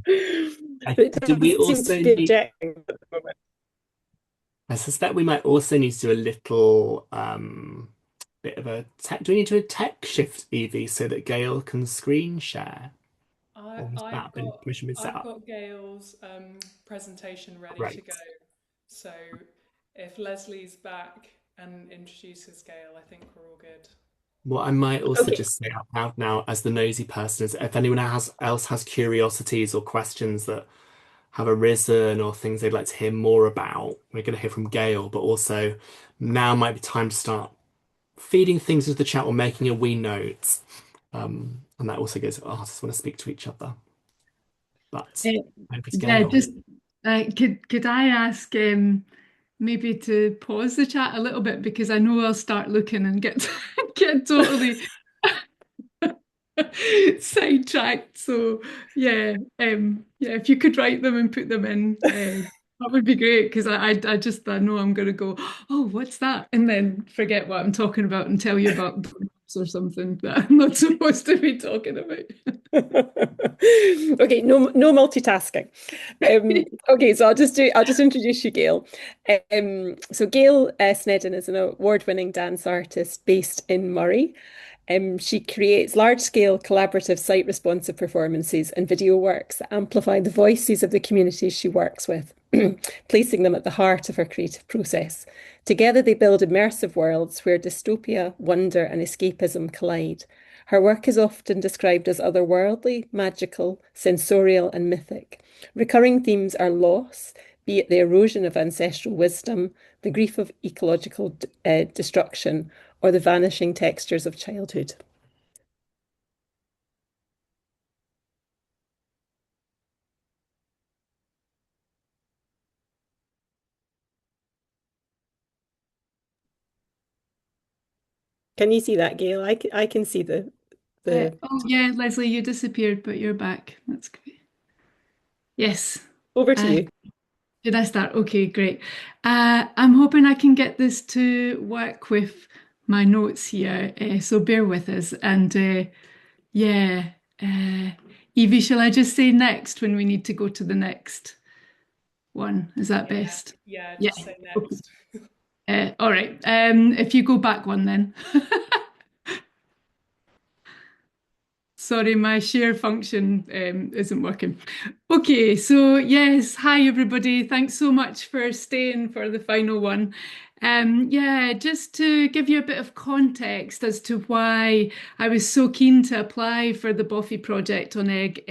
It Do we doesn't seem also to be need? objecting at the moment. I suspect we might also need to do a little bit of a tech. Do we need to do a tech shift, Evie, so that Gail can screen share? Or has that been permission been set I've up? got Gail's presentation ready to Right. go. So if Leslie's back and introduces Gail, I think we're all good. What I might also Okay. just say out loud now, as the nosy person, is if anyone else has curiosities or questions that have arisen or things they'd like to hear more about, we're going to hear from Gail, but also now might be time to start feeding things into the chat or making a wee notes. And that also goes, artists want to speak to each other. But over to Yeah, Gail. just could I ask maybe to pause the chat a little bit because I know I'll start looking and get get totally sidetracked. So yeah, if you could write them and put them in, that would be great because I know I'm going to go, oh, what's that? And then forget what I'm talking about and tell you about or something that I'm not supposed to be talking about. Okay, no multitasking. Okay, so I'll just introduce you, Gail. So Gail Sneddon is an award-winning dance artist based in Murray. She creates large-scale collaborative site-responsive performances and video works that amplify the voices of the communities she works with, placing them at the heart of her creative process. Together, they build immersive worlds where dystopia, wonder, and escapism collide. Her work is often described as otherworldly, magical, sensorial, and mythic. Recurring themes are loss, be it the erosion of ancestral wisdom, the grief of ecological destruction, or the vanishing textures of childhood. Can you see that, Gail? I can see the Oh yeah, Leslie, you disappeared, but you're back. That's great. Yes. Over to you. Did I start? Okay, great. I'm hoping I can get this to work with my notes here, so bear with us. And yeah, Evie, shall I just say next when we need to go to the next one? Is that best? Yeah, just say next. All right. If you go back one then. Sorry, my share function isn't working. Okay, so yes, hi everybody. Thanks so much for staying for the final one. Yeah, just to give you a bit of context as to why I was so keen to apply for the Bothy project on Egg.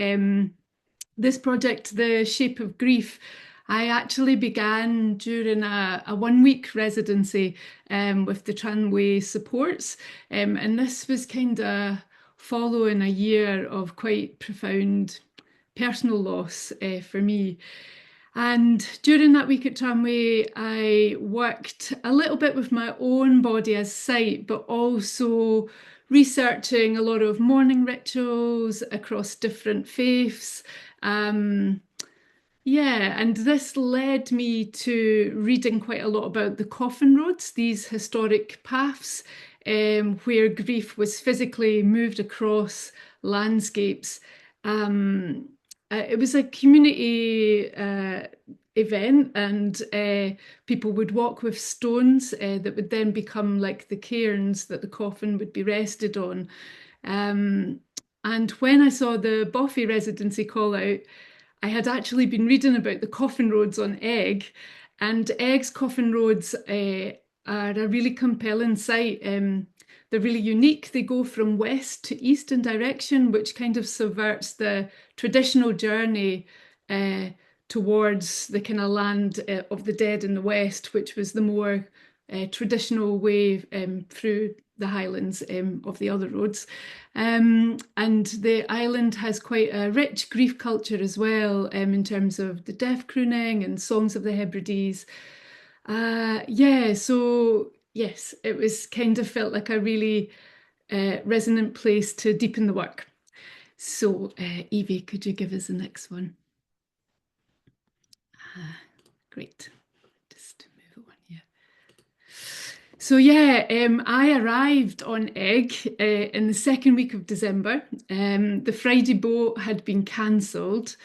This project, The Shape of Grief, I actually began during a 1 week residency with the Tramway supports, and this was kind of following a year of quite profound personal loss for me. And during that week at Tramway, I worked a little bit with my own body as sight, but also researching a lot of mourning rituals across different faiths. Yeah, and this led me to reading quite a lot about the coffin roads, these historic paths where grief was physically moved across landscapes. It was a community event, and people would walk with stones that would then become like the cairns that the coffin would be rested on. And when I saw the Bothy residency call out, I had actually been reading about the coffin roads on Egg, and Egg's coffin roads are a really compelling site. They're really unique. They go from west to east in direction, which kind of subverts the traditional journey towards the kind of land of the dead in the west, which was the more traditional way through the highlands of the other roads. And the island has quite a rich grief culture as well, in terms of the deaf crooning and songs of the Hebrides. Yeah, so yes, it was kind of felt like a really resonant place to deepen the work. So Evie, could you give us the next one? Great. Just move it on here. So yeah, I arrived on Egg in the second week of December. The Friday boat had been cancelled,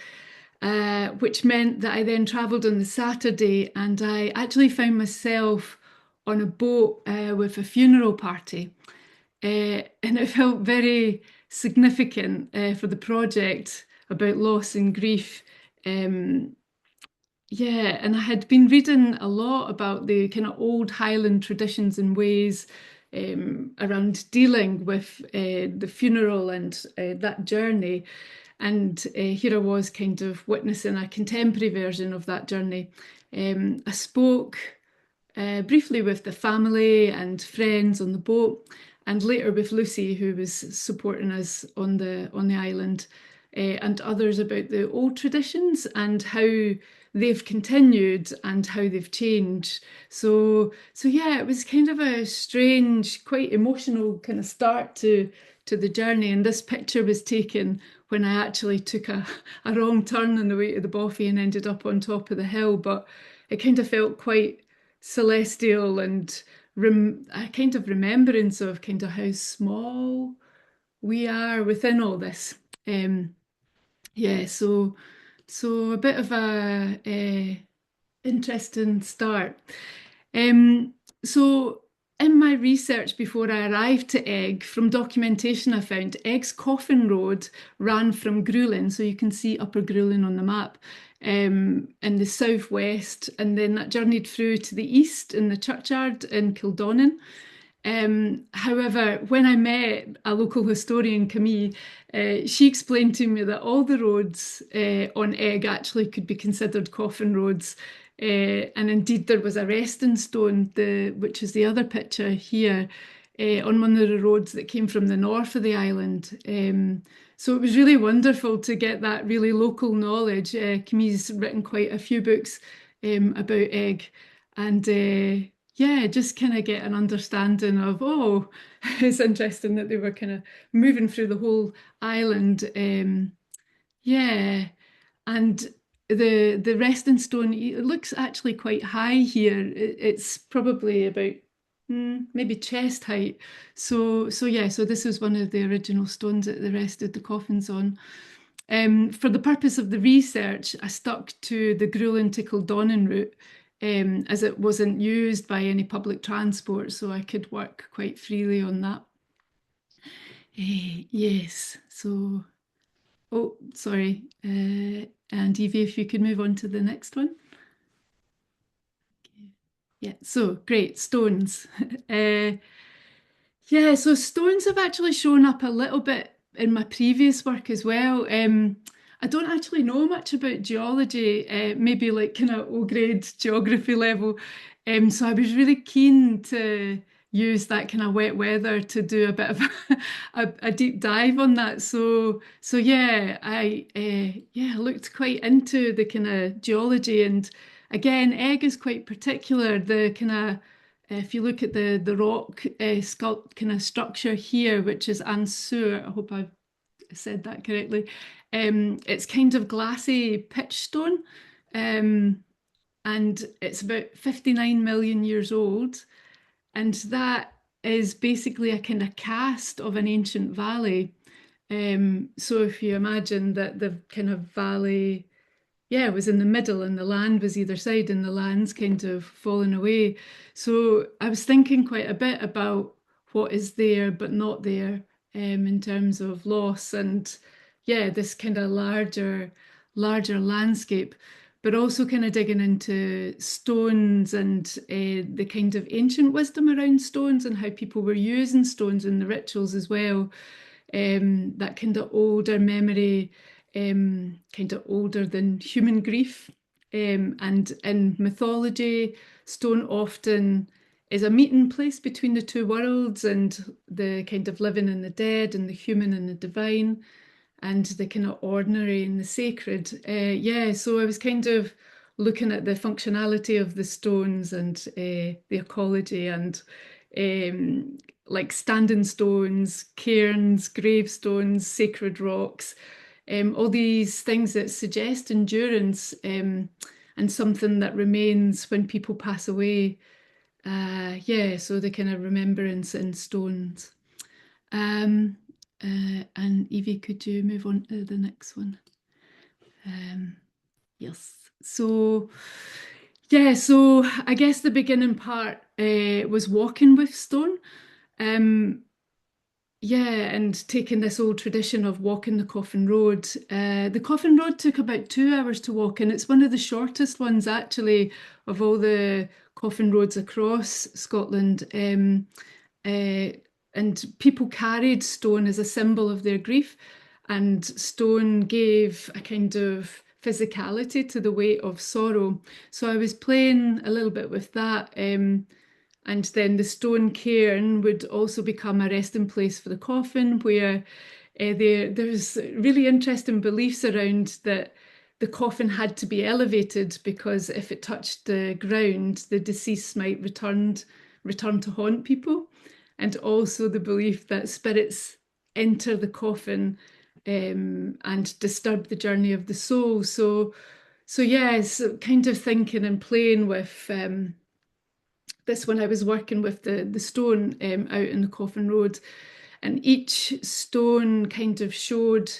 which meant that I then travelled on the Saturday, and I actually found myself on a boat with a funeral party. And it felt very significant for the project about loss and grief. Yeah, and I had been reading a lot about the kind of old Highland traditions and ways around dealing with the funeral and that journey. And here I was kind of witnessing a contemporary version of that journey. I spoke briefly with the family and friends on the boat, and later with Lucy, who was supporting us on the island, and others about the old traditions and how they've continued and how they've changed. So yeah, it was kind of a strange, quite emotional kind of start to the journey. And this picture was taken when I actually took a wrong turn on the way to the Bothy and ended up on top of the hill. But it kind of felt quite celestial and a kind of remembrance of kind of how small we are within all this. Yeah, so a bit of a interesting start. So in my research before I arrived to Egg, from documentation I found Egg's Coffin Road ran from Grulin, so you can see Upper Grulin on the map, in the southwest, and then that journeyed through to the east in the churchyard in Kildonan. However, when I met a local historian, Camille, she explained to me that all the roads on Egg actually could be considered coffin roads. And indeed, there was a resting stone, which is the other picture here, on one of the roads that came from the north of the island. So it was really wonderful to get that really local knowledge. Camille's written quite a few books about Egg, and yeah, just kind of get an understanding of, oh, it's interesting that they were kind of moving through the whole island. Yeah, and the resting stone, it looks actually quite high here. It's probably about maybe chest height. So yeah, so this is one of the original stones that they rested the coffins on. For the purpose of the research, I stuck to the Grulin to Kildonan route, as it wasn't used by any public transport, so I could work quite freely on that. Yes, so, oh, sorry. And Evie, if you could move on to the next one. Yeah, so great, stones. Yeah, so stones have actually shown up a little bit in my previous work as well. I don't actually know much about geology, maybe like kind of O-grade geography level. So I was really keen to use that kind of wet weather to do a bit of a deep dive on that. So yeah, I looked quite into the kind of geology, and again, Egg is quite particular. The kind of if you look at the rock sculpt kind of structure here, which is Ansur, I hope I've said that correctly. It's kind of glassy pitch stone, and it's about 59 million years old. And that is basically a kind of cast of an ancient valley. So if you imagine that the kind of valley, yeah, was in the middle and the land was either side, and the land's kind of fallen away. So I was thinking quite a bit about what is there but not there, in terms of loss, and yeah, this kind of larger landscape, but also kind of digging into stones and the kind of ancient wisdom around stones and how people were using stones in the rituals as well. That kind of older memory, kind of older than human grief. And in mythology, stone often is a meeting place between the two worlds, and the kind of living and the dead, and the human and the divine, and the kind of ordinary and the sacred. Yeah, so I was kind of looking at the functionality of the stones and the ecology, and like standing stones, cairns, gravestones, sacred rocks, all these things that suggest endurance, and something that remains when people pass away. Yeah, so the kind of remembrance in stones. And Evie, could you move on to the next one? Yes. So, yeah, so I guess the beginning part was walking with stone. Yeah, and taking this old tradition of walking the Coffin Road. The Coffin Road took about 2 hours to walk, and it's one of the shortest ones actually of all the Coffin Roads across Scotland. And people carried stone as a symbol of their grief, and stone gave a kind of physicality to the weight of sorrow. So I was playing a little bit with that. And then the stone cairn would also become a resting place for the coffin, where there's really interesting beliefs around that the coffin had to be elevated, because if it touched the ground, the deceased might return to haunt people. And also the belief that spirits enter the coffin and disturb the journey of the soul. So yes, kind of thinking and playing with this when I was working with the stone out in the Coffin Road, and each stone kind of showed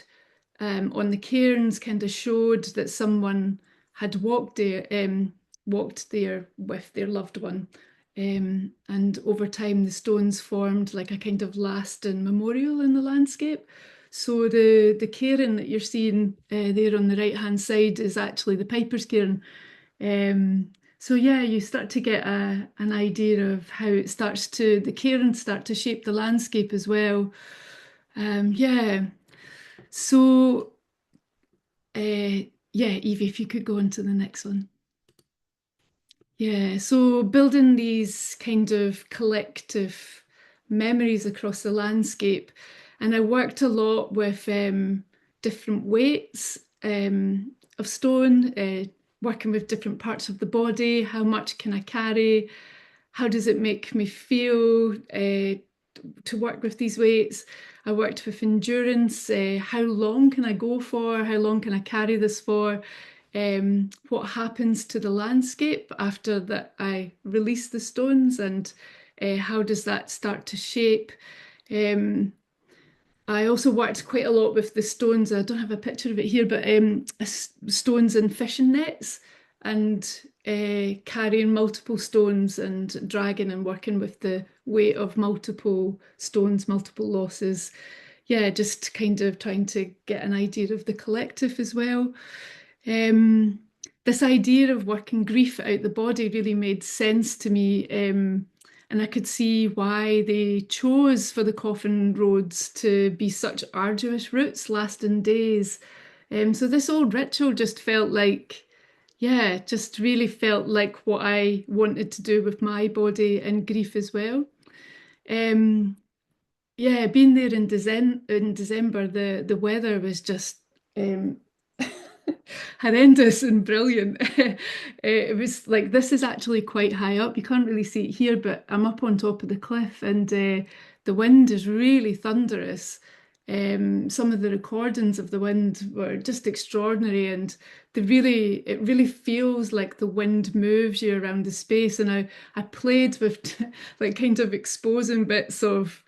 on the cairns kind of showed that someone had walked there with their loved one. And over time, the stones formed like a kind of lasting memorial in the landscape. So the cairn that you're seeing there on the right-hand side is actually the Piper's Cairn. So yeah, you start to get an idea of how the cairns start to shape the landscape as well. Yeah. So yeah, Evie, if you could go on to the next one. Yeah, so building these kind of collective memories across the landscape. And I worked a lot with different weights of stone, working with different parts of the body. How much can I carry? How does it make me feel to work with these weights? I worked with endurance. How long can I go for? How long can I carry this for? What happens to the landscape after that I release the stones, and how does that start to shape? I also worked quite a lot with the stones. I don't have a picture of it here, but stones and fishing nets, and carrying multiple stones and dragging and working with the weight of multiple stones, multiple losses. Yeah, just kind of trying to get an idea of the collective as well. This idea of working grief out the body really made sense to me, and I could see why they chose for the coffin roads to be such arduous routes lasting days. So this old ritual just felt like, yeah, just really felt like what I wanted to do with my body and grief as well. Yeah, being there in December, the weather was just horrendous and brilliant. It was like, this is actually quite high up. You can't really see it here, but I'm up on top of the cliff, and the wind is really thunderous. Some of the recordings of the wind were just extraordinary, and it really feels like the wind moves you around the space. And I played with like kind of exposing bits of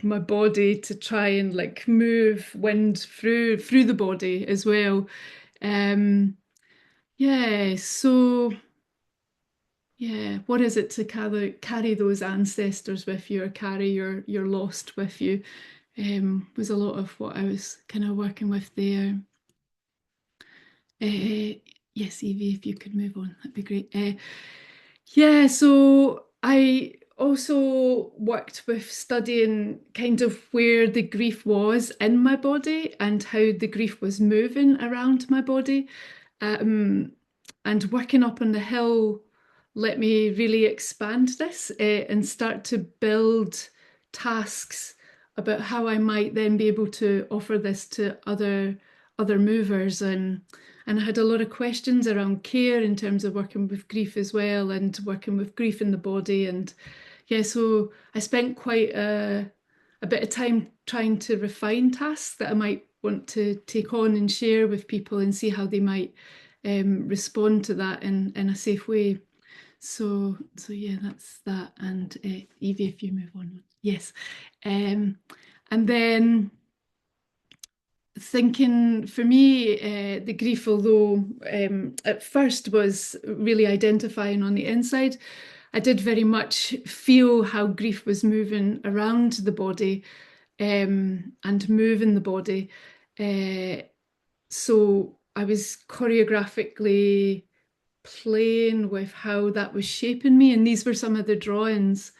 my body to try and like move wind through the body as well. Yeah, so yeah, what is it to carry those ancestors with you, or carry your lost with you? Was a lot of what I was kind of working with there. Yes, Evie, if you could move on, that'd be great. Yeah, so I also worked with studying kind of where the grief was in my body and how the grief was moving around my body. And working up on the hill let me really expand this and start to build tasks about how I might then be able to offer this to other movers. And I had a lot of questions around care in terms of working with grief as well, and working with grief in the body. And yeah, so I spent quite a bit of time trying to refine tasks that I might want to take on and share with people, and see how they might respond to that in a safe way. So yeah, that's that. And Evie, if you move on. Yes. And then thinking, for me, the grief, although at first was really identifying on the inside, I did very much feel how grief was moving around the body and moving the body. So I was choreographically playing with how that was shaping me. And these were some of the drawings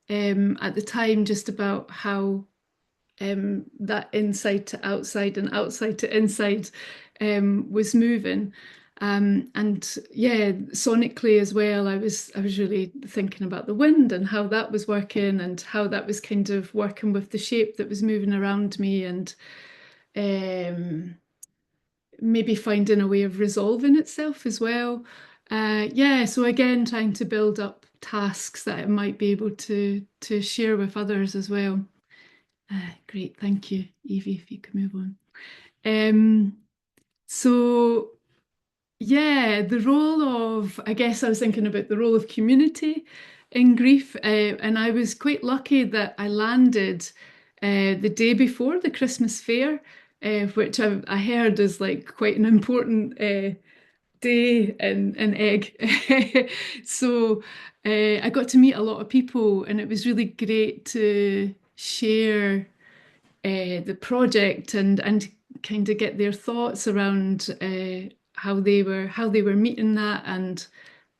at the time, just about how that inside to outside and outside to inside was moving. And yeah, sonically as well, I was really thinking about the wind and how that was working, and how that was kind of working with the shape that was moving around me, and maybe finding a way of resolving itself as well. Yeah, so again, trying to build up tasks that I might be able to share with others as well. Great, thank you, Evie, if you could move on. So yeah, the role of, I guess I was thinking about the role of community in grief, and I was quite lucky that I landed the day before the Christmas fair. which I heard is like quite an important day in Egg. So I got to meet a lot of people, and it was really great to share the project and kind of get their thoughts around how they were meeting that, and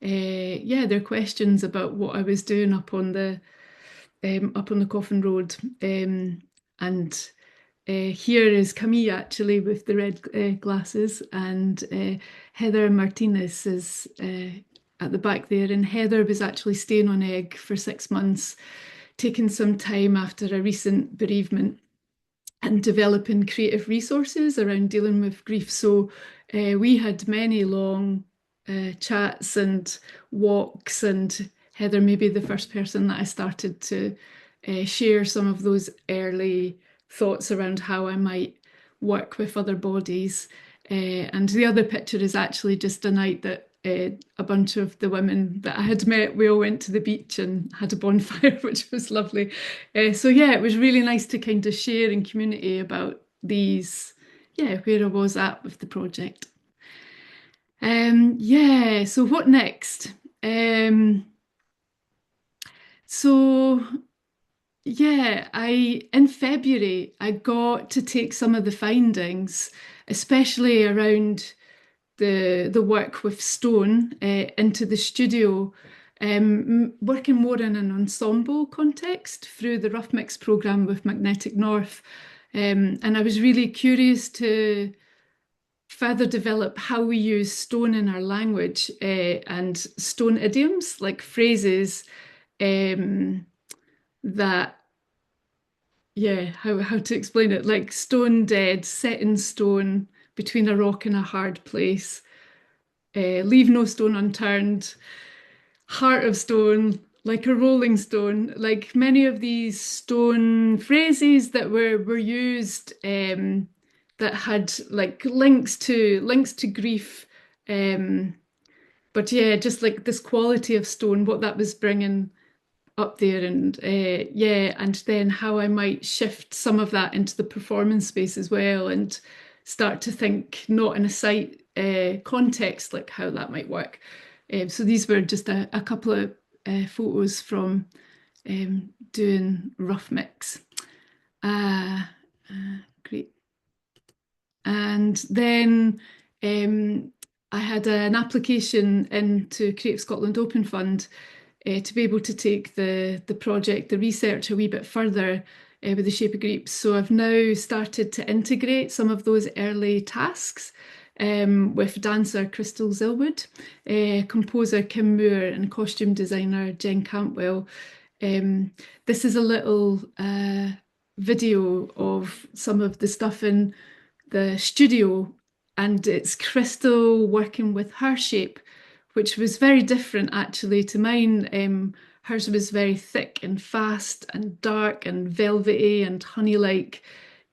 yeah, their questions about what I was doing up on the Coffin Road. And here is Camille actually with the red glasses, and Heather Martinez is at the back there. And Heather was actually staying on Egg for 6 months, taking some time after a recent bereavement and developing creative resources around dealing with grief. So we had many long chats and walks, and Heather may be the first person that I started to share some of those early thoughts around how I might work with other bodies. And the other picture is actually just a night that a bunch of the women that I had met, we all went to the beach and had a bonfire, which was lovely. So yeah, it was really nice to kind of share in community about these, yeah, where I was at with the project. Yeah, so what next? So yeah, in February I got to take some of the findings, especially around the work with stone, into the studio, working more in an ensemble context through the Rough Mix programme with Magnetic North. And I was really curious to further develop how we use stone in our language, and stone idioms, like phrases that, yeah, how to explain it, like stone dead, set in stone, between a rock and a hard place, leave no stone unturned, heart of stone, like a rolling stone. Like many of these stone phrases that were used, that had like links to grief, but yeah, just like this quality of stone, what that was bringing up there. And yeah, and then how I might shift some of that into the performance space as well, and start to think not in a site context, like how that might work. So these were just a couple of photos from doing Rough Mix. Great. And then I had an application into Creative Scotland Open Fund to be able to take the project, the research, a wee bit further with the Shape of Grief. So I've now started to integrate some of those early tasks with dancer Crystal Zilwood, composer Kim Moore, and costume designer Jen Campwell. This is a little video of some of the stuff in the studio, and it's Crystal working with her shape, which was very different actually to mine. Hers was very thick and fast and dark and velvety and honey-like,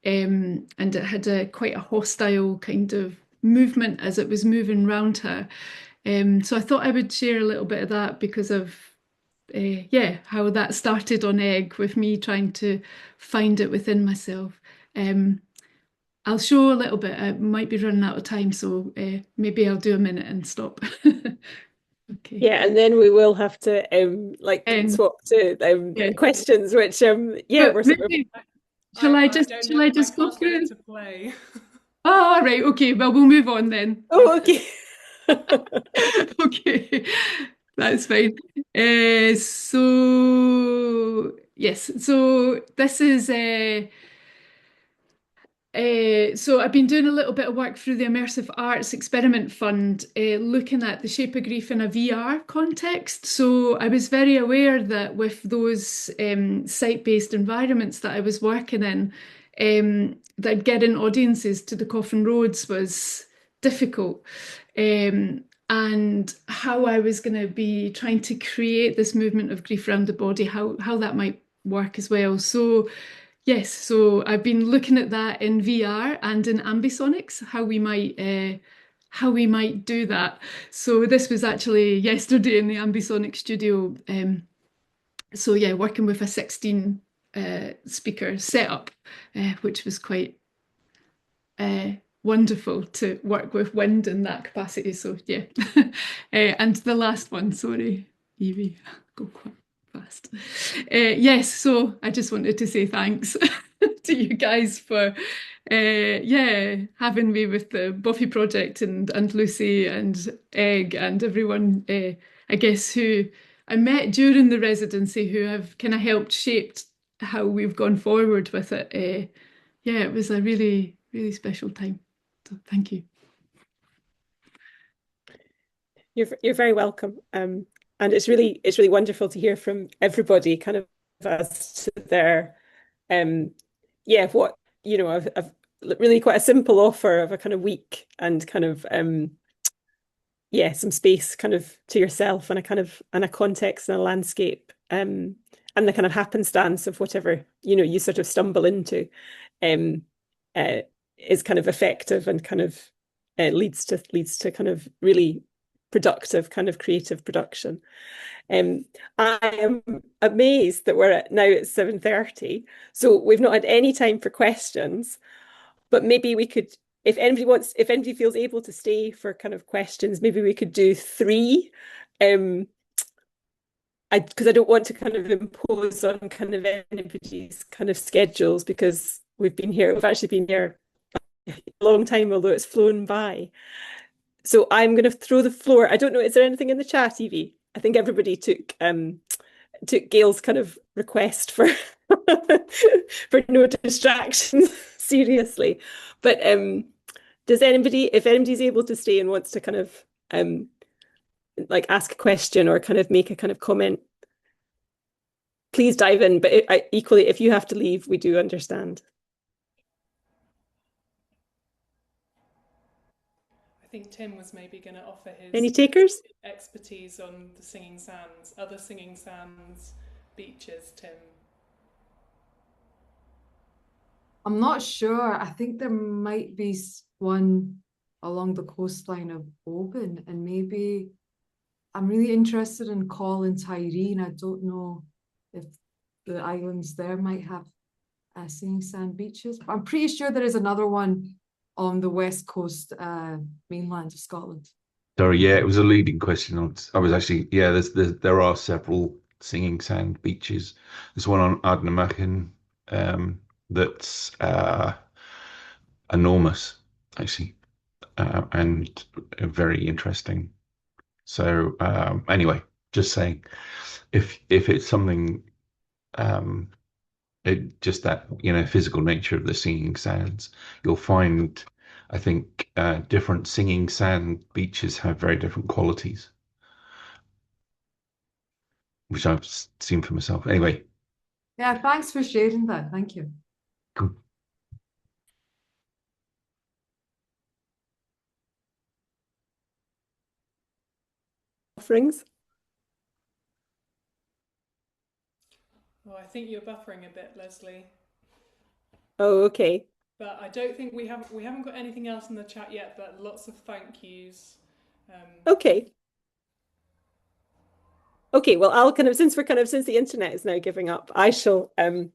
and it had quite a hostile kind of movement as it was moving round her. So I thought I would share a little bit of that because of yeah, how that started on Egg, with me trying to find it within myself. I'll show a little bit. I might be running out of time, so maybe I'll do a minute and stop. Okay. Yeah, and then we will have to swap to yeah. questions, which yeah, But we're sort of. Shall I just go can't get through? it to play. Oh, right. Okay. Well, we'll move on then. Oh, okay. Okay, that's fine. So yes, so this is so I've been doing a little bit of work through the Immersive Arts Experiment Fund, looking at the Shape of Grief in a VR context. So I was very aware that with those site-based environments that I was working in, that getting audiences to the Coffin Roads was difficult. And how I was going to be trying to create this movement of grief around the body, how that might work as well. So yes, so I've been looking at that in VR and in ambisonics, how we might do that. So this was actually yesterday in the ambisonic studio. So yeah, working with a 16 speaker setup, which was quite wonderful to work with wind in that capacity. So yeah. And the last one, sorry, Evie, go quite fast. Yes, so I just wanted to say thanks to you guys for having me with the Bothy Project and Lucy and Egg and everyone, I guess, who I met during the residency who have kind of helped shaped how we've gone forward with it. It was a really, really special time. So thank you. You're very welcome. And it's really wonderful to hear from everybody kind of as to their what I've really quite a simple offer of a kind of week and kind of some space kind of to yourself and a context and a landscape and the kind of happenstance of whatever you sort of stumble into is kind of effective and kind of leads to kind of really productive kind of creative production. I am amazed that we're now at 7:30, so we've not had any time for questions, but maybe we could, if anybody feels able to stay for kind of questions, maybe we could do 3. Because I don't want to kind of impose on kind of anybody's kind of schedules, because we've actually been here a long time, although it's flown by. So I'm going to throw the floor. I don't know, is there anything in the chat, Evie? I think everybody took Gail's kind of request for for no distractions seriously. But if anybody's able to stay and wants to kind of like ask a question or kind of make a kind of comment, please dive in. But equally, if you have to leave, we do understand. I think Tim was maybe going to offer his Any takers? expertise on the singing sands, other singing sands, beaches, Tim. I'm not sure. I think there might be one along the coastline of Oban, and maybe I'm really interested in Coll and Tyreen. I don't know if the islands there might have singing sand beaches. I'm pretty sure there is another one on the west coast mainland of Scotland. Sorry, yeah, it was a leading question. I was actually, there are several singing sand beaches. There's one on Ardnamurchan that's enormous, actually, and very interesting. So anyway, just saying, if it's something, just that physical nature of the singing sands, you'll find, I think, different singing sand beaches have very different qualities, which I've seen for myself. Anyway. Yeah, thanks for sharing that. Thank you. Cool. Offerings? Oh, I think you're buffering a bit, Leslie. Oh, okay. But I don't think we haven't got anything else in the chat yet, but lots of thank yous. Okay. Okay, well, I'll kind of, since the internet is now giving up, I shall bow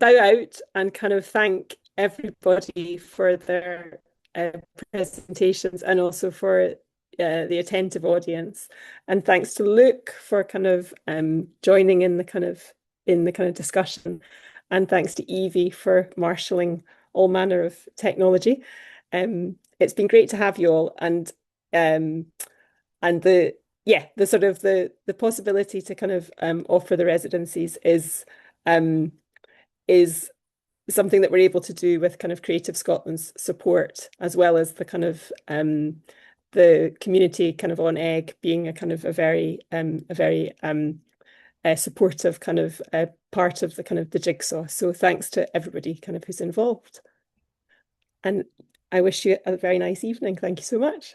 out and kind of thank everybody for their presentations and also for the attentive audience. And thanks to Luke for kind of joining in the kind of discussion. And thanks to Evie for marshalling all manner of technology. It's been great to have you all, and the sort of the possibility to kind of offer the residencies is something that we're able to do with kind of Creative Scotland's support, as well as the kind of the community kind of on Egg being a kind of a very supportive kind of part of the kind of the jigsaw. So thanks to everybody kind of who's involved. And I wish you a very nice evening. Thank you so much.